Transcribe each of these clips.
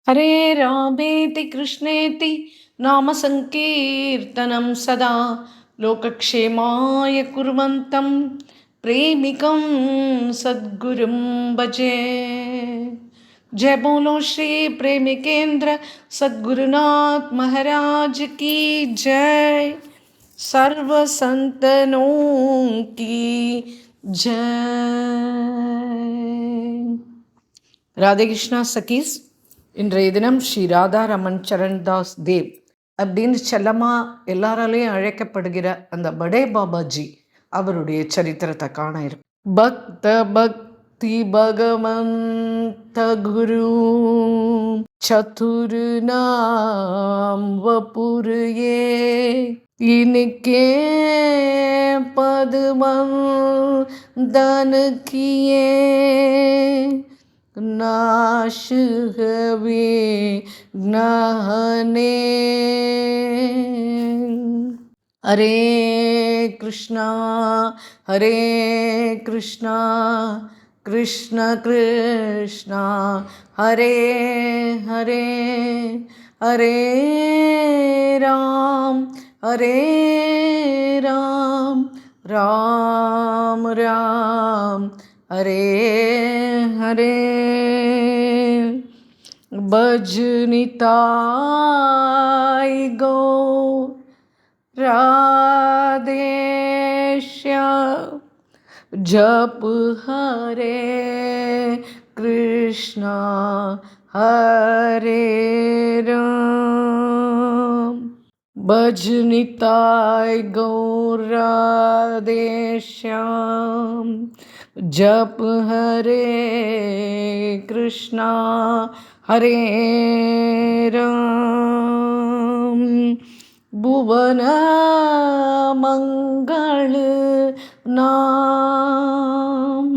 हरे रामेति कृष्णेति नाम संकीर्तनं सदा लोकक्षेमाय कुर्वन्तं प्रेमिकं सद्गुरुं भजे। जय बोलो श्री प्रेमिकेंद्र सद्गुरुनाथ महाराज की जय। सर्व संतनों की जय। ராதே கிருஷ்ணா சகீஸ். இன்றைய தினம் ஸ்ரீ ராதாரமன் சரண்தாஸ் தேவ் அப்படின்னு செல்லமா எல்லாராலையும் அழைக்கப்படுகிற அந்த படே பாபாஜி அவருடைய சரித்திரத்தை காண இருக்கு. பக்த பக்தி பகவந்த குரு சதுரு நாம் வபுரியே इनके पद्मं दन किए नाश हवे नहने। हरे कृष्णा कृष्ण कृष्ण हरे हरे, हरे राम राम राम हरे हरे। भजनिताय गो राधेश्याम जप हरे कृष्णा हरे राम। भजनिताय गौर राधेश्याम जप हरे कृष्णा हरे राम। भुवन मंगल नाम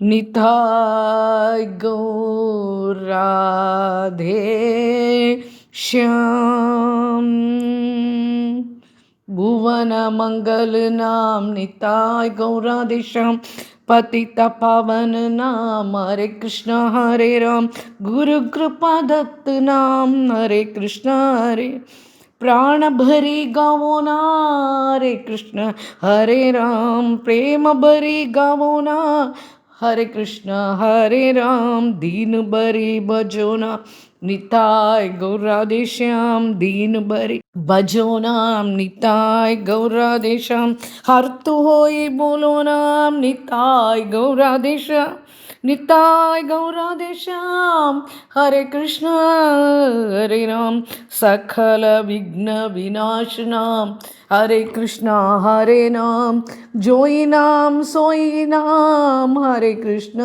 निताय गौर राधे श्याम। भुवन मंगल नाम निताय गौराधे श्याम। पतित पावन नाम हरे कृष्ण हरे राम। गुरु कृपा दत्त नाम हरे कृष्ण हरे। प्राण भरी गावो ना हरे कृष्ण हरे राम। प्रेम भरी गावो ना हरे कृष्ण हरे राम। दीन भरी भजो ना निताय गौराधे श्याम। दीन भरी भजो नाम निताय गौराधे श्याम। हर तो होई बोलो नाम निताय गौराधे श्याम। निताय गौराधे श्याम हरे कृष्ण हरे राम। सकल विघ्न विनाश नाम हरे कृष्ण हरे नाम। जोई नाम सोई नाम हरे कृष्ण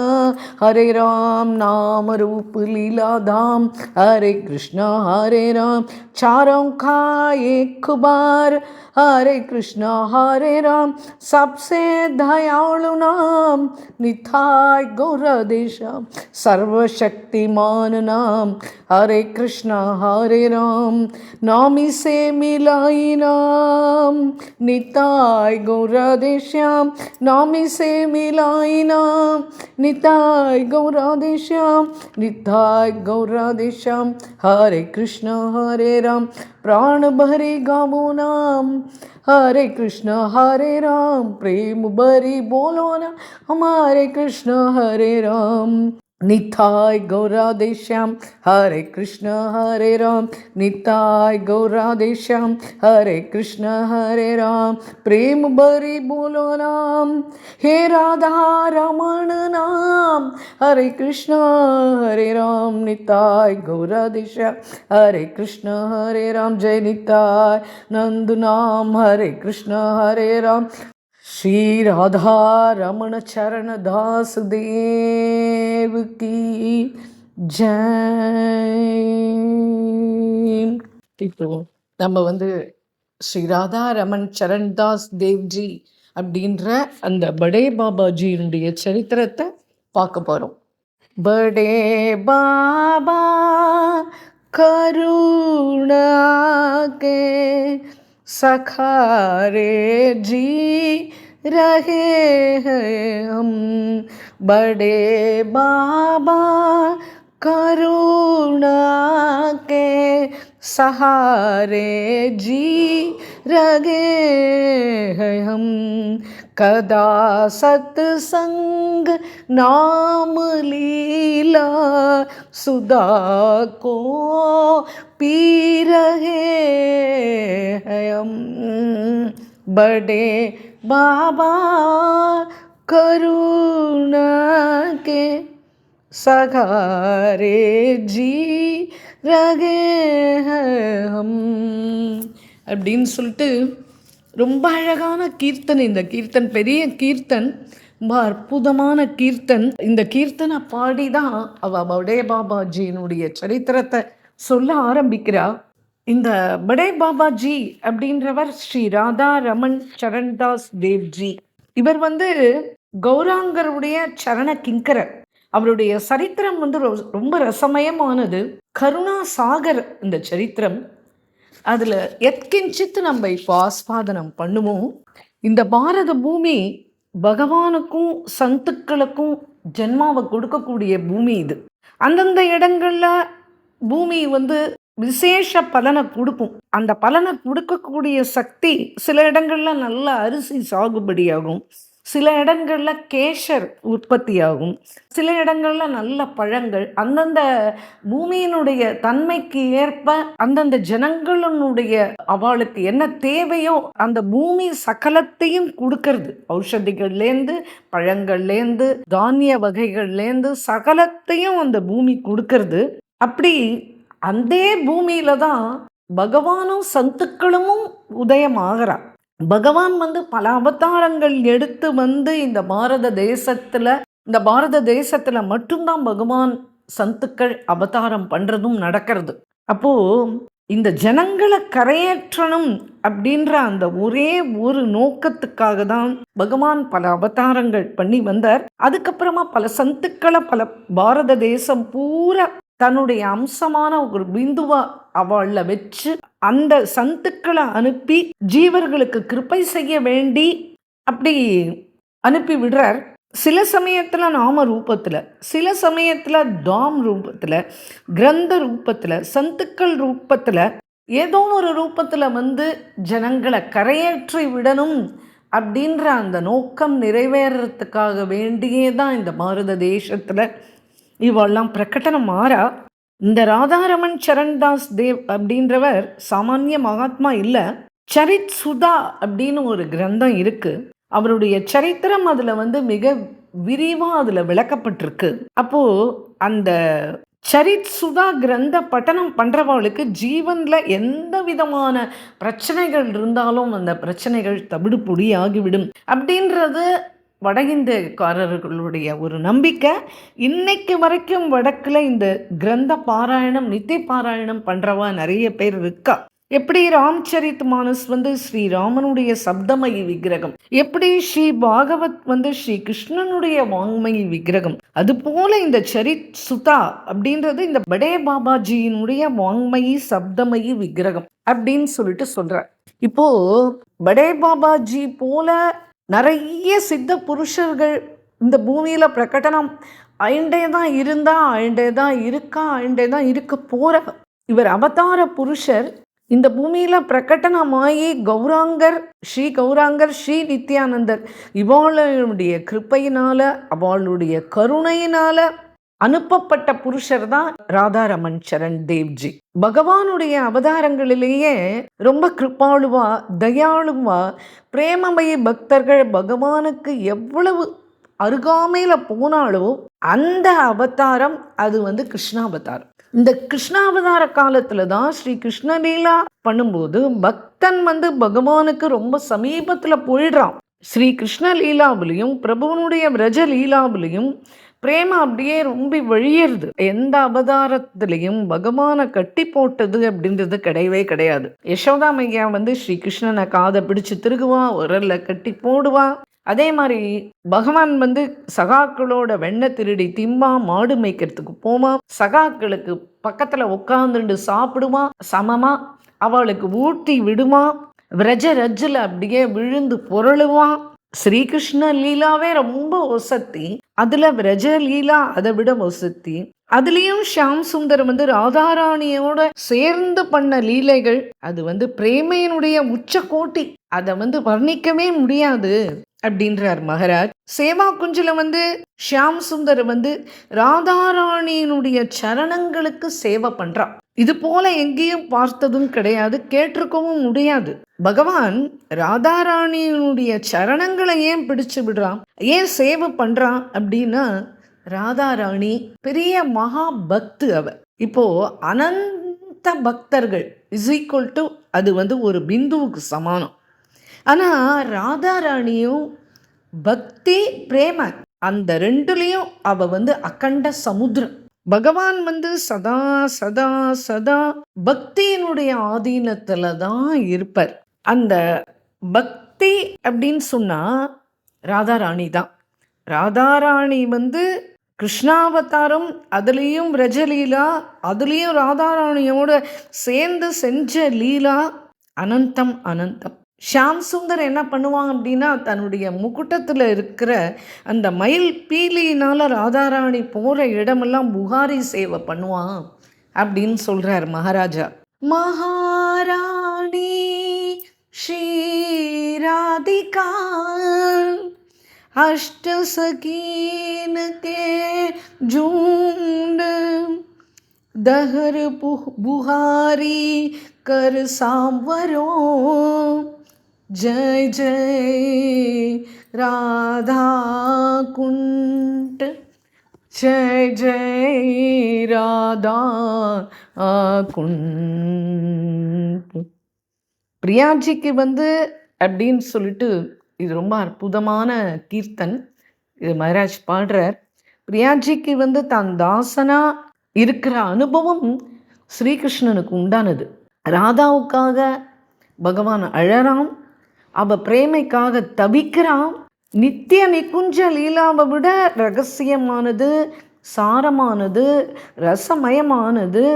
हरे राम। नाम रूप लीला धाम हरे कृष्ण हरे राम। चारों का एक बार हरे कृष्ण हरे राम। सबसे दयालु नाम निताय गौराधे श्याम। सर्वशक्तिमान नाम हरे कृष्ण हरे राम। नामी से मिलाई नाम निताय गौराधे श्याम। नामी से मिलाई नाम निताय गौराधे श्याम। निताय गौराधे श्याम हरे कृष्ण हरे राम। प्राण भरे गावो नाम हरे कृष्ण हरे राम। प्रेम भरी बोलो ना हमारे कृष्ण हरे राम। निताय गौराधे श्याम हरे कृष्ण हरे राम। निताय गौराधे श्याम हरे कृष्ण हरे राम। प्रेम भरी बोलो नाम हे राधा रमण नाम हरे कृष्ण हरे राम। निताय गौराधे श्याम हरे कृष्ण हरे राम। जय निताय नंद नाम हरे कृष्ण हरे राम। श्री राधा रमण चरण दास देव की ஜெய். இப்போ நம்ம ஸ்ரீ ராதா ரமன் சரண்தாஸ் தேவ்ஜி அப்படின்ற அந்த படே பாபாஜியினுடைய சரித்திரத்தை பார்க்க போகிறோம். படே பாபா கருணா கே सखारे जी रहे हैं हम। बड़े बाबा करुणा के सहारे जी रगे हैं हम, कदा सत्संग नाम लीला सुधा को पी रहे हैं हम। बड़े बाबा करुणा के सहारे जी रगे हैं हम அப்படின்னு சொல்லிட்டு ரொம்ப அழகான கீர்த்தன். இந்த கீர்த்தன் பெரிய கீர்த்தன், ரொம்ப அற்புதமான கீர்த்தன். இந்த கீர்த்தனை பாடி தான் படே பாபாஜியினுடைய சரித்திரத்தை சொல்ல ஆரம்பிக்கிறா. இந்த படே பாபாஜி அப்படின்றவர் ஸ்ரீ ராதா ரமன் சரண்தாஸ் தேவ்ஜி. இவர் கௌராங்கருடைய சரண கிங்கரர். அவருடைய சரித்திரம் ரொம்ப ரசமயமானது. கருணா சாகர் இந்த சரித்திரம். அதில் எத்கிஞ்சித்து நம்ம இப்போ ஆஸ்வாதனம் பண்ணுவோம். இந்த பாரத பூமி பகவானுக்கும் சந்துக்களுக்கும் ஜென்மாவை கொடுக்கக்கூடிய பூமி இது. அந்தந்த இடங்களில் பூமி விசேஷ பலனை கொடுக்கும். அந்த பலனை கொடுக்கக்கூடிய சக்தி சில இடங்களில் நல்ல அரிசி சாகுபடியாகும், சில இடங்களில் கேஷர் உற்பத்தியாகும், சில இடங்களில் நல்ல பழங்கள். அந்தந்த பூமியினுடைய தன்மைக்கு ஏற்ப அந்தந்த ஜனங்களுடைய அவளுக்கு என்ன தேவையோ அந்த பூமி சகலத்தையும் கொடுக்கறது. ஔஷதிகள்லேருந்து பழங்கள்லேருந்து தானிய வகைகள்லேருந்து சகலத்தையும் அந்த பூமி கொடுக்கறது. அப்படி அந்த பூமியில தான் பகவானும் சந்துக்களும் உதயமாகிறார். பகவான் பல அவதாரங்கள் எடுத்து இந்த பாரத தேசத்துல மட்டும்தான் பகவான் சந்துக்கள் அவதாரம் பண்றதும் நடக்கிறது. அப்போ இந்த ஜனங்களை கரையேற்றணும் அப்படின்ற அந்த ஒரே ஒரு நோக்கத்துக்காக தான் பகவான் பல அவதாரங்கள் பண்ணி வந்தார். அதுக்கப்புறமா பல சந்துக்களை பாரத தேசம் பூரா தன்னுடைய அம்சமான ஒரு பிந்துவா அவளை வச்சு அந்த சந்துக்களை அனுப்பி ஜீவர்களுக்கு கிருபை செய்ய வேண்டி அப்படி அனுப்பி விடுறார். சில சமயத்தில் நாம ரூபத்தில், சில சமயத்தில் தாம் ரூபத்தில், கிரந்த ரூபத்தில், சந்துக்கள் ரூபத்தில், ஏதோ ஒரு ரூபத்தில் ஜனங்களை கரையேற்றி விடணும் அப்படின்ற அந்த நோக்கம் நிறைவேறத்துக்காக வேண்டியே தான் இந்த பாரத தேசத்தில் இவெல்லாம் பிரகடனம் மாறா. இந்த ராதாரமன் சரண்தாஸ் தேவ் அப்படின்றவர் சாமானிய மகாத்மா இல்லை. சரித் சுதா அப்படின்னு ஒரு கிரந்தம் இருக்கு. அவருடைய சரித்திரம் அதில் மிக விரிவாக அதில் விளக்கப்பட்டிருக்கு. அப்போ அந்த சரித் சுதா கிரந்த பட்டனம் பண்ணுறவளுக்கு ஜீவனில் எந்த விதமான பிரச்சனைகள் இருந்தாலும் அந்த பிரச்சனைகள் தவிடுபொடி ஆகிவிடும் அப்படின்றது வட இந்தியக்காரர்களுடைய ஒரு நம்பிக்கை. இன்னைக்கு வரைக்கும் வடக்கில் இந்த கிரந்த பாராயணம் நித்திய பாராயணம் பண்ணுறவா நிறைய பேர் இருக்கா. எப்படி ராம்சரித் மானஸ் ஸ்ரீராமனுடைய சப்தமயி விக்கிரகம், எப்படி ஸ்ரீ பாகவத் ஸ்ரீ கிருஷ்ணனுடைய வாங்மயி விக்கிரகம், அதுபோல இந்த சரித் சுதா அப்படின்றது இந்த படே பாபாஜியினுடைய வாங்மயி சப்தமயி விக்கிரகம் அப்படின்னு சொல்லிட்டு சொல்ற. இப்போ படே பாபாஜி போல நிறைய சித்த புருஷர்கள் இந்த பூமியில் பிரகடனம் ஆயிண்டே தான் இருந்தா, ஆயிண்டே தான் இருக்கா, ஆயிண்டே தான் இருக்க போற இவர் அவதார புருஷர். இந்த பூமியில் பிரகடனமாயி கௌராங்கர் ஸ்ரீ நித்யானந்தர் இவாளுடைய கிருப்பையினால அவளுடைய கருணையினால அனுப்பப்பட்ட புருஷர் தான் ராதாரமன் சரண் தேவ்ஜி. பகவானுடைய அவதாரங்களிலேயே ரொம்ப கிருப்பாளுவா, தயாளுவா, பிரேமமய பக்தர்கள் பகவானுக்கு எவ்வளவு அருகாமையில போனாலோ அந்த அவதாரம் அது கிருஷ்ணாவதாரம். இந்த கிருஷ்ணாவதார காலத்துல தான் ஸ்ரீ கிருஷ்ணலீலா பண்ணும்போது பக்தன் பகவானுக்கு ரொம்ப சமீபத்துல போயிடுறான். ஸ்ரீ கிருஷ்ணலீலாவிலையும் பிரபுவனுடைய விரஜ லீலாவிலையும் பிரேம அப்படியே ரொம்ப வழியறது. எந்த அவதாரத்திலையும் பகவானை கட்டி போட்டது அப்படின்றது கிடையவே கிடையாது. யசோதா மையா ஸ்ரீ கிருஷ்ணனை காதை பிடிச்சு திருகுவா, உரல்ல கட்டி போடுவா. அதே மாதிரி பகவான் சகாக்களோட வெண்ணெய் திருடி திம்பா, மாடு மேய்க்கிறதுக்கு போவா, சகாக்களுக்கு பக்கத்துல உட்காந்துண்டு சாப்பிடுவா, சமமா அவளுக்கு ஊட்டி விடுவா, விரஜ ரஜ்ஜில் அப்படியே விழுந்து பொருளுவான். ஸ்ரீகிருஷ்ண லீலாவே ரொம்ப ஒசத்தி, அதுல விரஜ லீலா அதை விட ஒசத்தி. அதுலேயும் ஷியாம் சுந்தர் வந்து ராதாராணியோட சேர்ந்து பண்ண லீலைகள் அது வந்து பிரேமையினுடைய உச்சகோட்டி. அதை வந்து வர்ணிக்கவே முடியாது அப்படின்றார் மகராஜ். சேவா குஞ்சில வந்து ஷியாம் சுந்தர் வந்து ராதாராணியினுடைய சரணங்களுக்கு சேவை பண்றான். இது போல எங்கேயும் பார்த்ததும் கிடையாது, கேட்டிருக்கவும் முடியாது. பகவான் ராதாராணியினுடைய சரணங்களை ஏன் பிடிச்சு விடுறான், ஏன் சேவை பண்றான் அப்படின்னா, ராதாராணி பெரிய மகா பக்து அவ. இப்போ அனந்த பக்தர்கள் இஸ் ஈக்குவல் டு அது வந்து ஒரு பிந்துவுக்கு சமானம். ஆனால் ராதாராணியும் பக்தி பிரேம அந்த ரெண்டுலேயும் அவ வந்து அகண்ட சமுத்திரம். பகவான் வந்து சதா சதா சதா பக்தியினுடைய ஆதீனத்துல தான் இருப்பார். அந்த பக்தி அப்படின்னு சொன்னா ராதாராணி தான். ராதாராணி வந்து கிருஷ்ணாவதாரம், அதுலேயும் ரஜலீலா, அதுலேயும் ராதாராணியோட சேர்ந்து செஞ்ச லீலா அனந்தம் அனந்தம். ஷியாம் சுந்தர் என்ன பண்ணுவான் அப்படின்னா, தன்னுடைய முகுட்டத்தில் இருக்கிற அந்த மயில் பீலியினால் ராதாராணி போகிற இடமெல்லாம் புகாரி சேவை பண்ணுவான் அப்படின்னு சொல்கிறார் மகாராஜா. மகாராணி ஸ்ரீராதிகா अष्ट सकीन के झुंड दहर बुहारी कर सांवरो जय जय राधा कुंट जय जय राधा कुंट. பிரியாஜிக்கு வந்து அப்படின்னு சொல்லிட்டு இது ரொம்ப அற்புதமான கீர்த்தன். இது மகாராஜ் பாடுறார். பிரியாஜிக்கு வந்து தான் தாசனா இருக்கிற அனுபவம் ஸ்ரீகிருஷ்ணனுக்கு உண்டானது. ராதாவுக்காக பகவான் அழறான், அவ பிரேமைக்காக தவிக்கிறான். நித்திய நிகுஞ்ச லீலாவை விட ரகசியமானது, சாரமானது, ரசமயமானது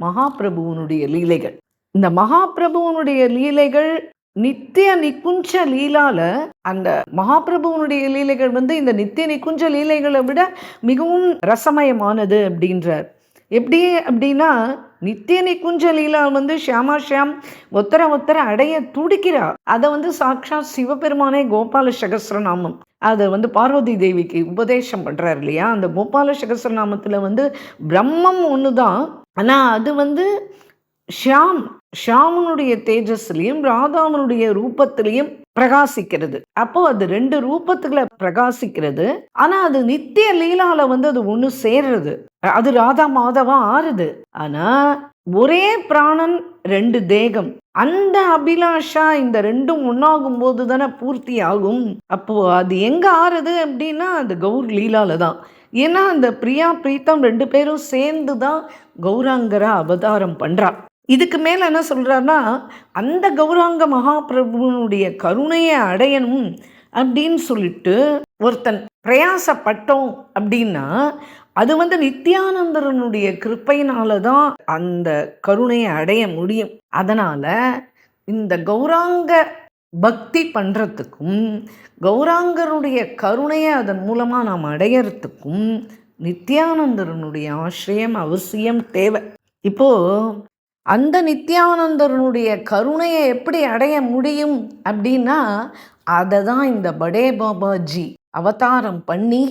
மகாபிரபுவனுடைய லீலைகள். இந்த மகாபிரபுவனுடைய லீலைகள் நித்திய நிகுஞ்ச லீலால, அந்த மகாபிரபுவனுடைய லீலைகள் வந்து இந்த நித்திய நிகுஞ்ச லீலைகளை விட மிகவும் ரசமயமானது அப்படின்றார். எப்படி அப்படின்னா, நித்திய நிகுஞ்ச லீலா வந்து ஷியாமா ஷியாம் ஒத்தர அடைய துடிக்கிறா. அதை வந்து சாக்ஷாத் சிவபெருமானே கோபால சகஸ்ரநாமம் அதை வந்து பார்வதி தேவிக்கு உபதேசம் பண்றாரு இல்லையா. அந்த கோபால சகஸ்ரநாமத்துல வந்து பிரம்மம் ஒன்று தான், ஆனால் அது வந்து ஷியாமனுடைய தேஜஸ்லையும் ராதாவனுடைய ரூபத்திலையும் பிரகாசிக்கிறது. அப்போ அது ரெண்டு ரூபத்துல பிரகாசிக்கிறது. ஆனா அது நித்திய லீலால வந்து அது ஒண்ணு சேர்றது, அது ராதா மாதவா ஆறுது. ஆனா ஒரே பிராணன் ரெண்டு தேகம், அந்த அபிலாஷா இந்த ரெண்டும் ஒன்னாகும் போது தானே பூர்த்தி ஆகும். அப்போ அது எங்க ஆறுது அப்படின்னா அது கௌர் லீலால தான். ஏன்னா அந்த பிரியா பிரீத்தம் ரெண்டு பேரும் சேர்ந்து தான் கௌராங்கரா அவதாரம் பண்றா. இதுக்கு மேலே என்ன சொல்கிறாருன்னா, அந்த கௌராங்க மகாபிரபுனுடைய கருணையை அடையணும் அப்படின்னு சொல்லிட்டு ஒருத்தன் பிரயாசப்பட்டோம் அப்படின்னா அது வந்து நித்யானந்தரனுடைய கிருப்பையினால தான் அந்த கருணையை அடைய முடியும். அதனால் இந்த கௌராங்க பக்தி பண்ணுறதுக்கும் கௌராங்கருடைய கருணையை அதன் மூலமாக நாம் அடையிறதுக்கும் நித்யானந்தரனுடைய ஆசிரியம் அவசியம் தேவை. இப்போது அந்த நித்யானந்தரனுடைய கருணையை எப்படி அடைய முடியும் அப்படின்னா, அதை தான் இந்த படே பாபாஜி அவதாரம் பண்ணி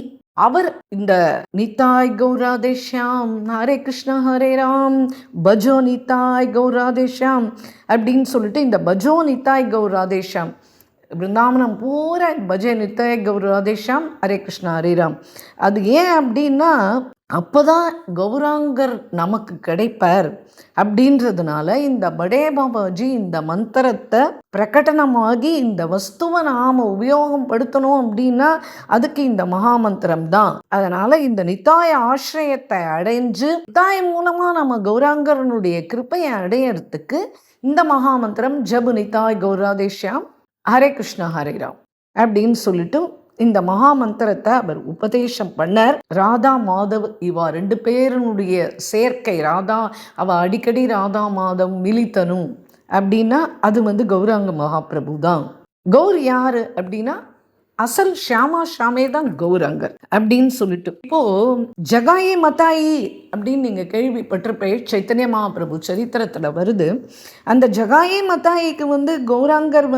அவர் இந்த நித்தாய் கௌராதேஷாம் ஹரே கிருஷ்ணா ஹரே ராம் பஜோ நித்தாய் கௌராதேஷாம் அப்படின்னு சொல்லிட்டு இந்த பஜோ நித்தாய் கௌராதேஷாம் பிருந்தாவனம் பூரா பஜே நித்தாய் கௌராதேஷாம் ஹரே கிருஷ்ணா ஹரே ராம். அது ஏன் அப்படின்னா அப்போதான் கௌராங்கர் நமக்கு கிடைப்பார் அப்படின்றதுனால இந்த படே பாபாஜி இந்த மந்திரத்தை பிரகடனமாகி இந்த வஸ்துவை நாம் உபயோகம் படுத்தணும் அப்படின்னா அதுக்கு இந்த மகாமந்திரம் தான். அதனால இந்த நித்தாய ஆசிரியத்தை அடைஞ்சு நித்தாய மூலமா நம்ம கௌராங்கரனுடைய கிருப்பையை அடையறதுக்கு இந்த மகாமந்திரம் ஜபு நித்தாய் கௌராதேஷ்யாம் ஹரே கிருஷ்ணா ஹரே ராம் அப்படின்னு சொல்லிட்டு இந்த மகாமந்திரத்தை அவர் உபதேசம் பண்ணார். ராதா மாதவ் இவா ரெண்டு பேருடைய சேர்க்கை, ராதா அவ அடிக்கடி ராதா மாதவ் மிலித்தனும் அப்படின்னா அது வந்து கௌராங்க மகாபிரபு தான். கௌர் யாரு அப்படின்னா அசல் ஷியாமா ஷாமே தான் கௌரங்கர் அப்படின்னு சொல்லிட்டு. இப்போ ஜகாயி மதாயி அப்படின்னு நீங்க கேள்விப்பட்டிருப்பே, சைத்தன்ய மகாபிரபு சரித்திரத்துல வருது. அந்த ஜகாயி மதாயிக்கு கௌராங்கர்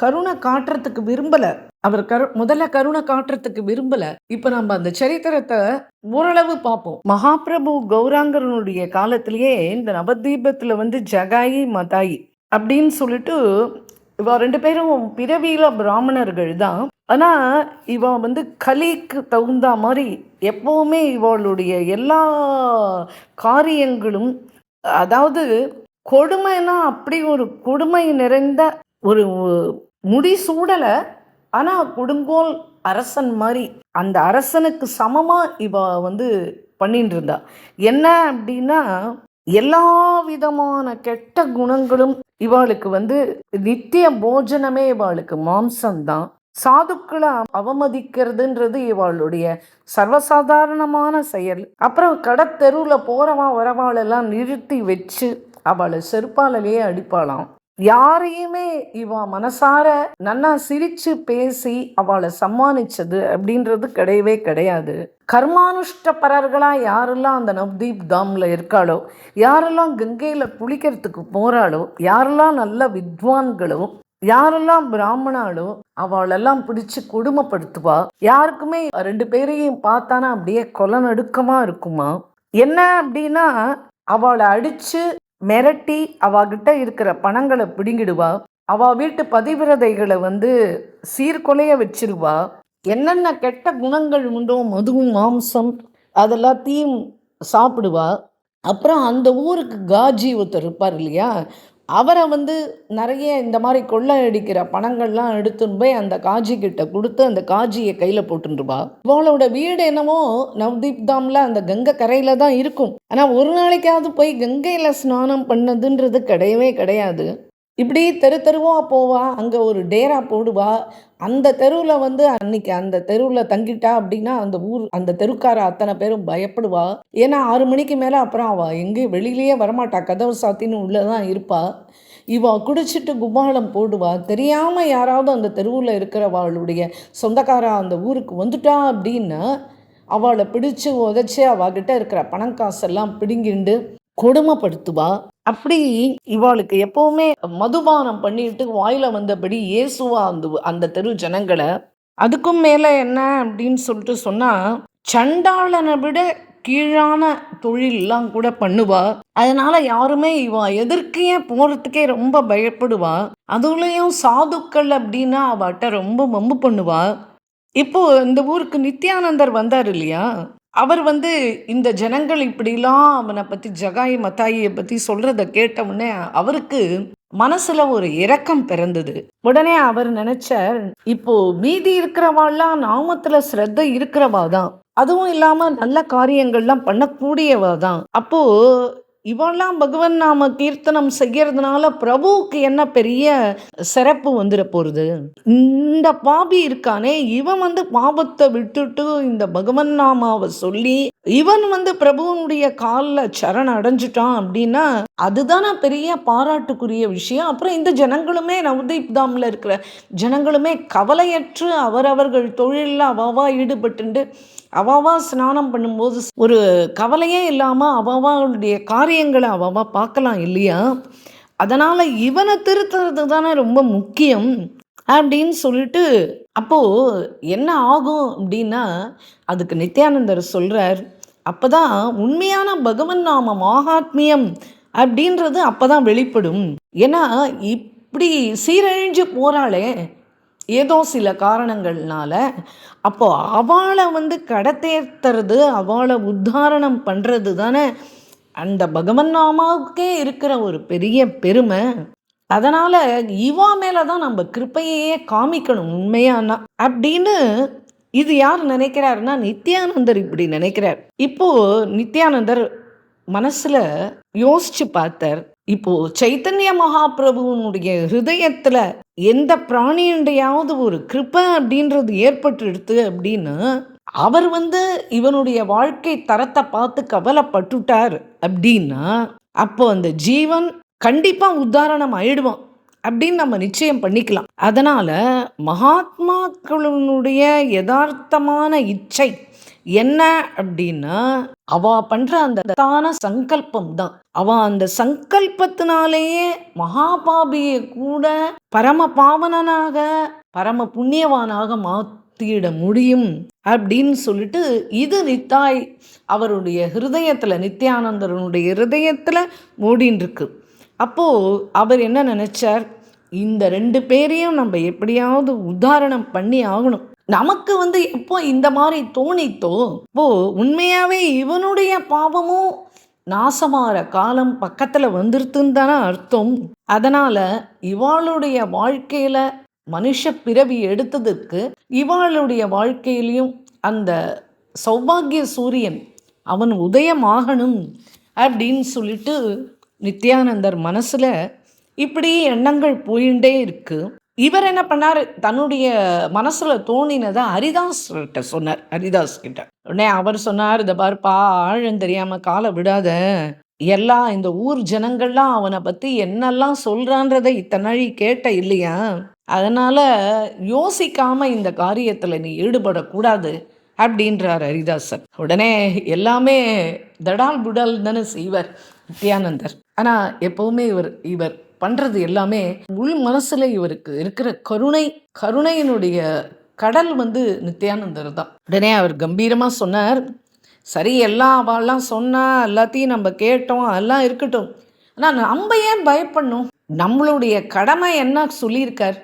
கருணை காட்டுறதுக்கு விரும்பல. அவர் முதல்ல கருணை காட்டுறதுக்கு விரும்பல. இப்ப நம்ம அந்த சரித்திரத்தை ஓரளவு பார்ப்போம். மகாபிரபு கௌராங்கரனுடைய காலத்திலேயே இந்த நவதீபத்துல ஜகாயி மதாயி அப்படின்னு சொல்லிட்டு இவ 2 பேரும் பிறவியில பிராமணர்கள் தான். ஆனா இவ கலிக்கு தகுந்த மாதிரி எப்பவுமே இவளுடைய எல்லா காரியங்களும், அதாவது கொடுமைனா அப்படி ஒரு கொடுமை நிறைந்த ஒரு முடிசூடல. ஆனா கொடுங்கோல் அரசன் மாதிரி அந்த அரசனுக்கு சமமா இவ பண்ணிட்டு இருந்தா. என்ன அப்படின்னா, எல்லா விதமான கெட்ட குணங்களும் இவாளுக்கு நித்திய போஜனமே இவாளுக்கு மாம்சம்தான். சாதுக்களை அவமதிக்கிறதுன்றது இவாளுடைய சர்வசாதாரணமான செயல். அப்புறம் கடத்தெருவில் போறவா வரவாளெல்லாம் நிறுத்தி வச்சு அவளை செருப்பாலேயே அடிப்பாளாம். யாரையுமே இவ மனசார நன்னா சிரிச்சு பேசி அவளை சம்மானிச்சது அப்படின்றது கிடையவே கிடையாது. கர்மானுஷ்டபரர்களா யாரெல்லாம் அந்த நவ்தீப் தாம்ல இருக்காளோ, யாரெல்லாம் கங்கையில குளிக்கிறதுக்கு போறாளோ, யாரெல்லாம் நல்ல வித்வான்களோ, யாரெல்லாம் பிராமணாலோ அவளெல்லாம் பிடிச்சு கொடுமைப்படுத்துவா. யாருக்குமே 2 பேரையும் பார்த்தானா அப்படியே கொலை நடுக்கமா இருக்குமா. என்ன அப்படின்னா, அவளை அடிச்சு மிரட்டி அவகிட்ட இருக்கிற பணங்களை பிடுங்கிடுவா. அவ வீட்டு பதிவிரதைகளை சீர்கொலைய வச்சிருவா. என்னென்ன கெட்ட குணங்கள் உண்டோ, மதுவும் மாம்சம் அதெல்லாத்தையும் சாப்பிடுவா. அப்புறம் அந்த ஊருக்கு காஜி ஒருத்தர் இருப்பார் இல்லையா, அவரை நிறைய இந்த மாதிரி கொள்ளை அடிக்கிற பணங்கள்லாம் எடுத்துன்னு போய் அந்த காஜி கிட்ட கொடுத்து அந்த காஜியை கையில போட்டுருவா. இவளோட வீடு என்னமோ நவ்தீப் தாம்ல அந்த கங்கை கரையில தான் இருக்கும். ஆனா ஒரு நாளைக்காவது போய் கங்கையில ஸ்நானம் பண்ணதுன்றது கிடையவே கிடையாது. இப்படி தெருவா போவா, அங்கே ஒரு டேரா போடுவா. அந்த தெருவில் அன்னைக்கு அந்த தெருவில் தங்கிட்டா அப்படின்னா அந்த தெருக்கார அத்தனை பேரும் பயப்படுவா. ஏன்னா 6 மணிக்கு மேலே அப்புறம் அவள் எங்கேயும் வெளியிலேயே வரமாட்டா, கதவு சாத்தின்னு உள்ளதான் இருப்பா. இவ குடிச்சிட்டு குபாலம் போடுவா. தெரியாமல் யாராவது அந்த தெருவில் இருக்கிறவாளுடைய சொந்தக்காரா அந்த ஊருக்கு வந்துட்டா அப்படின்னா அவளை பிடிச்சு உதச்சி அவகிட்ட இருக்கிற பணம் காசெல்லாம் பிடுங்கிண்டு கொடுமைப்படுத்துவா. அப்படி இவாளுக்கு எப்பவுமே மதுபானம் பண்ணிட்டு வாயில வந்தபடி இயேசுவா அந்த தெரு ஜனங்களை. அதுக்கும் மேல என்ன அப்படின்னு சொல்லிட்டு சொன்னா, சண்டாளனை விட கீழான தொழிலெல்லாம் கூட பண்ணுவா. அதனால யாருமே இவ எதிர்க்கையே போறதுக்கே ரொம்ப பயப்படுவா. அதுலயும் சாதுக்கள் அப்படின்னா அவட்ட ரொம்ப வம்பு பண்ணுவா. இப்போ இந்த ஊருக்கு நித்யானந்தர் வந்தார் இல்லையா, அவர் இந்த ஜனங்கள் இப்படிலாம் அவனை பற்றி ஜகாய் மத்தாயியை பற்றி சொல்கிறத கேட்டவுடனே அவருக்கு மனசுல ஒரு இரக்கம் பிறந்தது. உடனே அவர் நினைச்சார், இப்போ மீதி இருக்கிறவாள்லாம் நாமத்துல ஸ்ரத்த இருக்கிறவா தான், அதுவும் இல்லாம நல்ல காரியங்கள்லாம் பண்ணக்கூடியவா தான். அப்போ இவெல்லாம் பகவன் நாம கீர்த்தனம் செய்யறதுனால பிரபுவுக்கு என்ன பெரிய சிறப்பு வந்துட போறது. இந்த பாபி இருக்கானே, இவன் பாபத்தை விட்டுட்டு இந்த பகவன் நாமாவை சொல்லி இவன் பிரபுவனுடைய காலில் சரண அடைஞ்சிட்டான் அப்படின்னா அதுதானே பெரிய பாராட்டுக்குரிய விஷயம். அப்புறம் இந்த ஜனங்களுமே நவதீப் தாம்ல இருக்கிற ஜனங்களுமே கவலையற்று அவரவர்கள் தொழிலில் அவாவா ஈடுபட்டு அவாவா ஸ்நானம் பண்ணும்போது ஒரு கவலையே இல்லாமல் அவாவாவுடைய காரியங்களை அவாவா பார்க்கலாம் இல்லையா. அதனால் இவனை திருத்துறது தானே ரொம்ப முக்கியம் அப்படின்னு சொல்லிட்டு, அப்போது என்ன ஆகும் அப்படின்னா, அதுக்கு நித்யானந்தர் சொல்கிறார், அப்போ தான் உண்மையான பகவன் நாம மகாத்மியம் அப்படின்றது அப்போ தான் வெளிப்படும். ஏன்னா இப்படி சீரழிஞ்சு போகிறாளே ஏதோ சில காரணங்கள்னால, அப்போ அவளை கடத்தேத்துறது, அவளை உத்தாரணம் பண்ணுறது தானே அந்த பகவன் நாமாவுக்கே இருக்கிற ஒரு பெரிய பெருமை. அதனால் இவா மேலே தான் நம்ம கிருப்பையே காமிக்கணும் உண்மையானா அப்படின்னு இது யார் நினைக்கிறாருன்னா நித்யானந்தர் இப்படி நினைக்கிறார். இப்போ நித்யானந்தர் மனசுல யோசிச்சு பார்த்தார், இப்போ சைத்தன்ய மகாபிரபுவனுடைய ஹிருதயத்துல எந்த பிராணியுடையாவது ஒரு கிருப்பை அப்படின்றது ஏற்பட்டுடுத்து அப்படின்னு அவர் இவனுடைய வாழ்க்கை தரத்தை பார்த்து கவலைப்பட்டுட்டார் அப்படின்னா அப்போ அந்த ஜீவன் கண்டிப்பா உத்தாரணம் ஆயிடுவான். அப்படின்னு நம்ம நிச்சயம் பண்ணிக்கலாம். அதனால மகாத்மாக்களுடைய யதார்த்தமான இச்சை என்ன அப்படின்னா, அவ பண்ற அந்த தான சங்கல்பம் தான். அவ அந்த சங்கல்பத்தினாலேயே மகாபாபியை கூட பரம பாவனனாக பரம புண்ணியவானாக மாத்திட முடியும் அப்படின்னு சொல்லிட்டு, இது நித்தாய் அவருடைய ஹிருதயத்துல, நித்யானந்தருடைய ஹிருதயத்துல ஓடின்னு இருக்கு. அப்போ அவர் என்ன நினைச்சார், இந்த 2 பேரையும் நம்ம எப்படியாவது உதாரணம் பண்ணி ஆகணும். நமக்கு எப்போ இந்த மாதிரி தோணித்தோ, இப்போ உண்மையாவே இவனுடைய பாவமும் நாசமாற காலம் பக்கத்துல வந்துருத்துன்னு தானே அர்த்தம். அதனால இவாளுடைய வாழ்க்கையில மனுஷ பிறவி எடுத்ததற்கு இவாளுடைய வாழ்க்கையிலையும் அந்த சௌபாகிய சூரியன் அவன் உதயமாகணும் அப்படின்னு சொல்லிட்டு நித்யானந்தர் மனசுல இப்படி எண்ணங்கள் போயிட்டே இருக்கு. இவர் என்ன பண்ணார், தன்னுடைய மனசுல தோணினதை ஹரிதாஸ் கிட்ட சொன்னார். ஹரிதாஸ் கிட்ட உடனே அவர் சொன்னார், இதை பாருப்பா, ஆழம் தெரியாம காலை விடாத, எல்லாம் இந்த ஊர் ஜனங்கள்லாம் அவனை பத்தி என்னெல்லாம் சொல்றான்றதை இத்தனை கேட்ட இல்லையா, அதனால யோசிக்காம இந்த காரியத்துல நீ ஈடுபடக்கூடாது அப்படின்றார் ஹரிதாசன். உடனே எல்லாமே தடால் புடால் தானே செய்வார் நித்யானந்தர். ஆனா எப்பவுமே இவர் பண்றது எல்லாமே உள் மனசுல இவருக்கு இருக்கிற கருணையினுடைய கடல் நித்யானந்தர் தான். உடனே அவர் கம்பீரமா சொன்னார், சரி எல்லாம் அவெல்லாம் சொன்னா எல்லாத்தையும் நம்ம கேட்டோம், எல்லாம் இருக்கட்டும், ஆனால் நம்ம ஏன் பயப்படணும்? நம்மளுடைய கடமை என்ன சொல்லியிருக்கார்,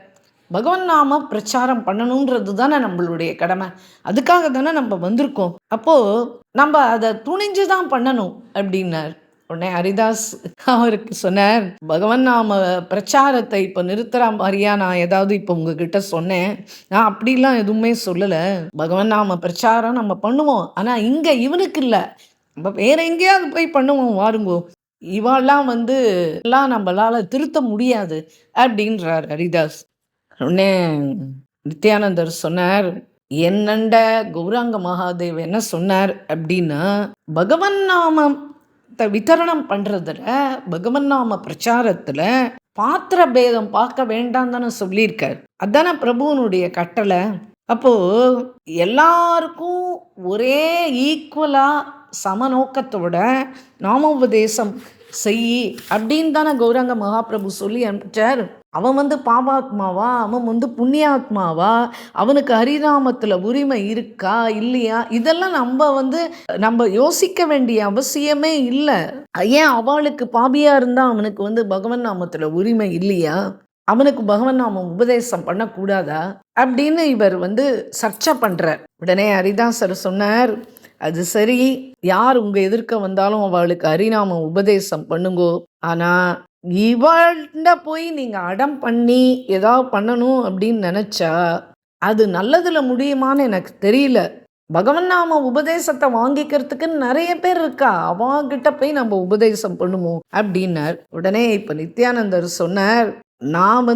பகவன் நாம பிரச்சாரம் பண்ணணுன்றது தானே நம்மளுடைய கடமை. அதுக்காக தானே நம்ம வந்திருக்கோம். அப்போ நம்ம அதை துணிஞ்சு தான் பண்ணணும் அப்படின்னார். உடனே ஹரிதாஸ் அவருக்கு சொன்னார், பகவன் நாம பிரச்சாரத்தை இப்போ நிறுத்துற மாதிரியா நான் ஏதாவது இப்போ உங்ககிட்ட சொன்னேன்? நான் அப்படிலாம் எதுவுமே சொல்லலை. பகவன் நாம பிரச்சாரம் நம்ம பண்ணுவோம், ஆனால் இங்கே இவனுக்கு இல்லை, நம்ம வேற எங்கேயாவது போய் பண்ணுவோம் வாருங்கோ. இவாள்லாம் எல்லாம் நம்மளால திருத்த முடியாது அப்படின்றார் ஹரிதாஸ். உடனே நித்யானந்தர் சொன்னார், என்னண்ட கௌராங்க மகாதேவ் என்ன சொன்னார் அப்படின்னா, பகவன் நாமம் வித்தரணம் பண்றதுல, பகவன் நாம பிரச்சாரத்துல பாத்திர பேதம் பார்க்க வேண்டாம் தானே சொல்லியிருக்கார். அதானே பிரபுவனுடைய கட்டளை. அப்போ எல்லாருக்கும் ஒரே ஈக்குவலா சமநோக்கத்தோட நாமோபதேசம் செய் அப்படின்னு தானே கௌராங்க மகாபிரபு சொல்லி அனுப்பிச்சார். அவன் பாபாத்மாவா, அவன் புண்ணியாத்மாவா, அவனுக்கு ஹரிநாமத்தில் உரிமை இருக்கா இல்லையா, இதெல்லாம் நம்ம யோசிக்க வேண்டிய அவசியமே இல்லை. ஏன் அவளுக்கு பாபியா இருந்தா அவனுக்கு பகவன் நாமத்தில் உரிமை இல்லையா, அவனுக்கு பகவன் நாமம் உபதேசம் பண்ணக்கூடாதா அப்படின்னு இவர் சர்ச்சை பண்றார். உடனே ஹரிதாசர் சொன்னார், அது சரி, யார் உங்க எதிர்க்க வந்தாலும் அவளுக்கு ஹரிநாமம் உபதேசம் பண்ணுங்கோ, ஆனா இவள்கிட்ட போய் நீங்க அடம் பண்ணி ஏதாவது பண்ணணும் அப்படின்னு நினைச்சா அது நல்லதுல முடியுமான்னு எனக்கு தெரியல. பகவன் நாம உபதேசத்தை வாங்கிக்கிறதுக்கு நிறைய பேர் இருக்கா, அவங்கிட்ட போய் நம்ம உபதேசம் பண்ணுவோம் அப்படின்னார். உடனே இப்ப நித்யானந்தர் சொன்னார், நான்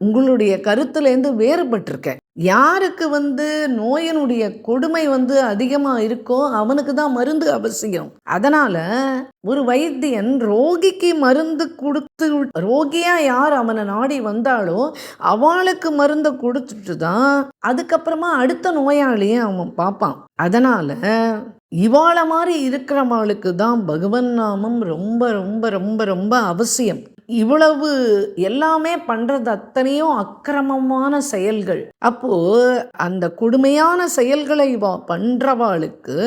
உங்களுடைய கருத்துலேருந்து வேறுபட்டிருக்கேன். யாருக்கு நோயினுடைய கொடுமை அதிகமாக இருக்கோ அவனுக்கு தான் மருந்து அவசியம். அதனால ஒரு வைத்தியன் ரோகிக்கு மருந்து கொடுத்து, ரோகியா யார் அவனை நாடி வந்தாலோ அவளுக்கு மருந்து கொடுத்துட்டு தான் அதுக்கப்புறமா அடுத்த நோயாளியை அவன் பார்ப்பான். அதனால இவாள மாதிரி இருக்கிறவளுக்கு தான் பகவன் நாமம் ரொம்ப ரொம்ப ரொம்ப ரொம்ப அவசியம். இவ்வளவு எல்லாமே பண்றது அத்தனையும் அக்கிரமமான செயல்கள். அப்போ அந்த கொடுமையான செயல்களை பண்றவாளுக்கு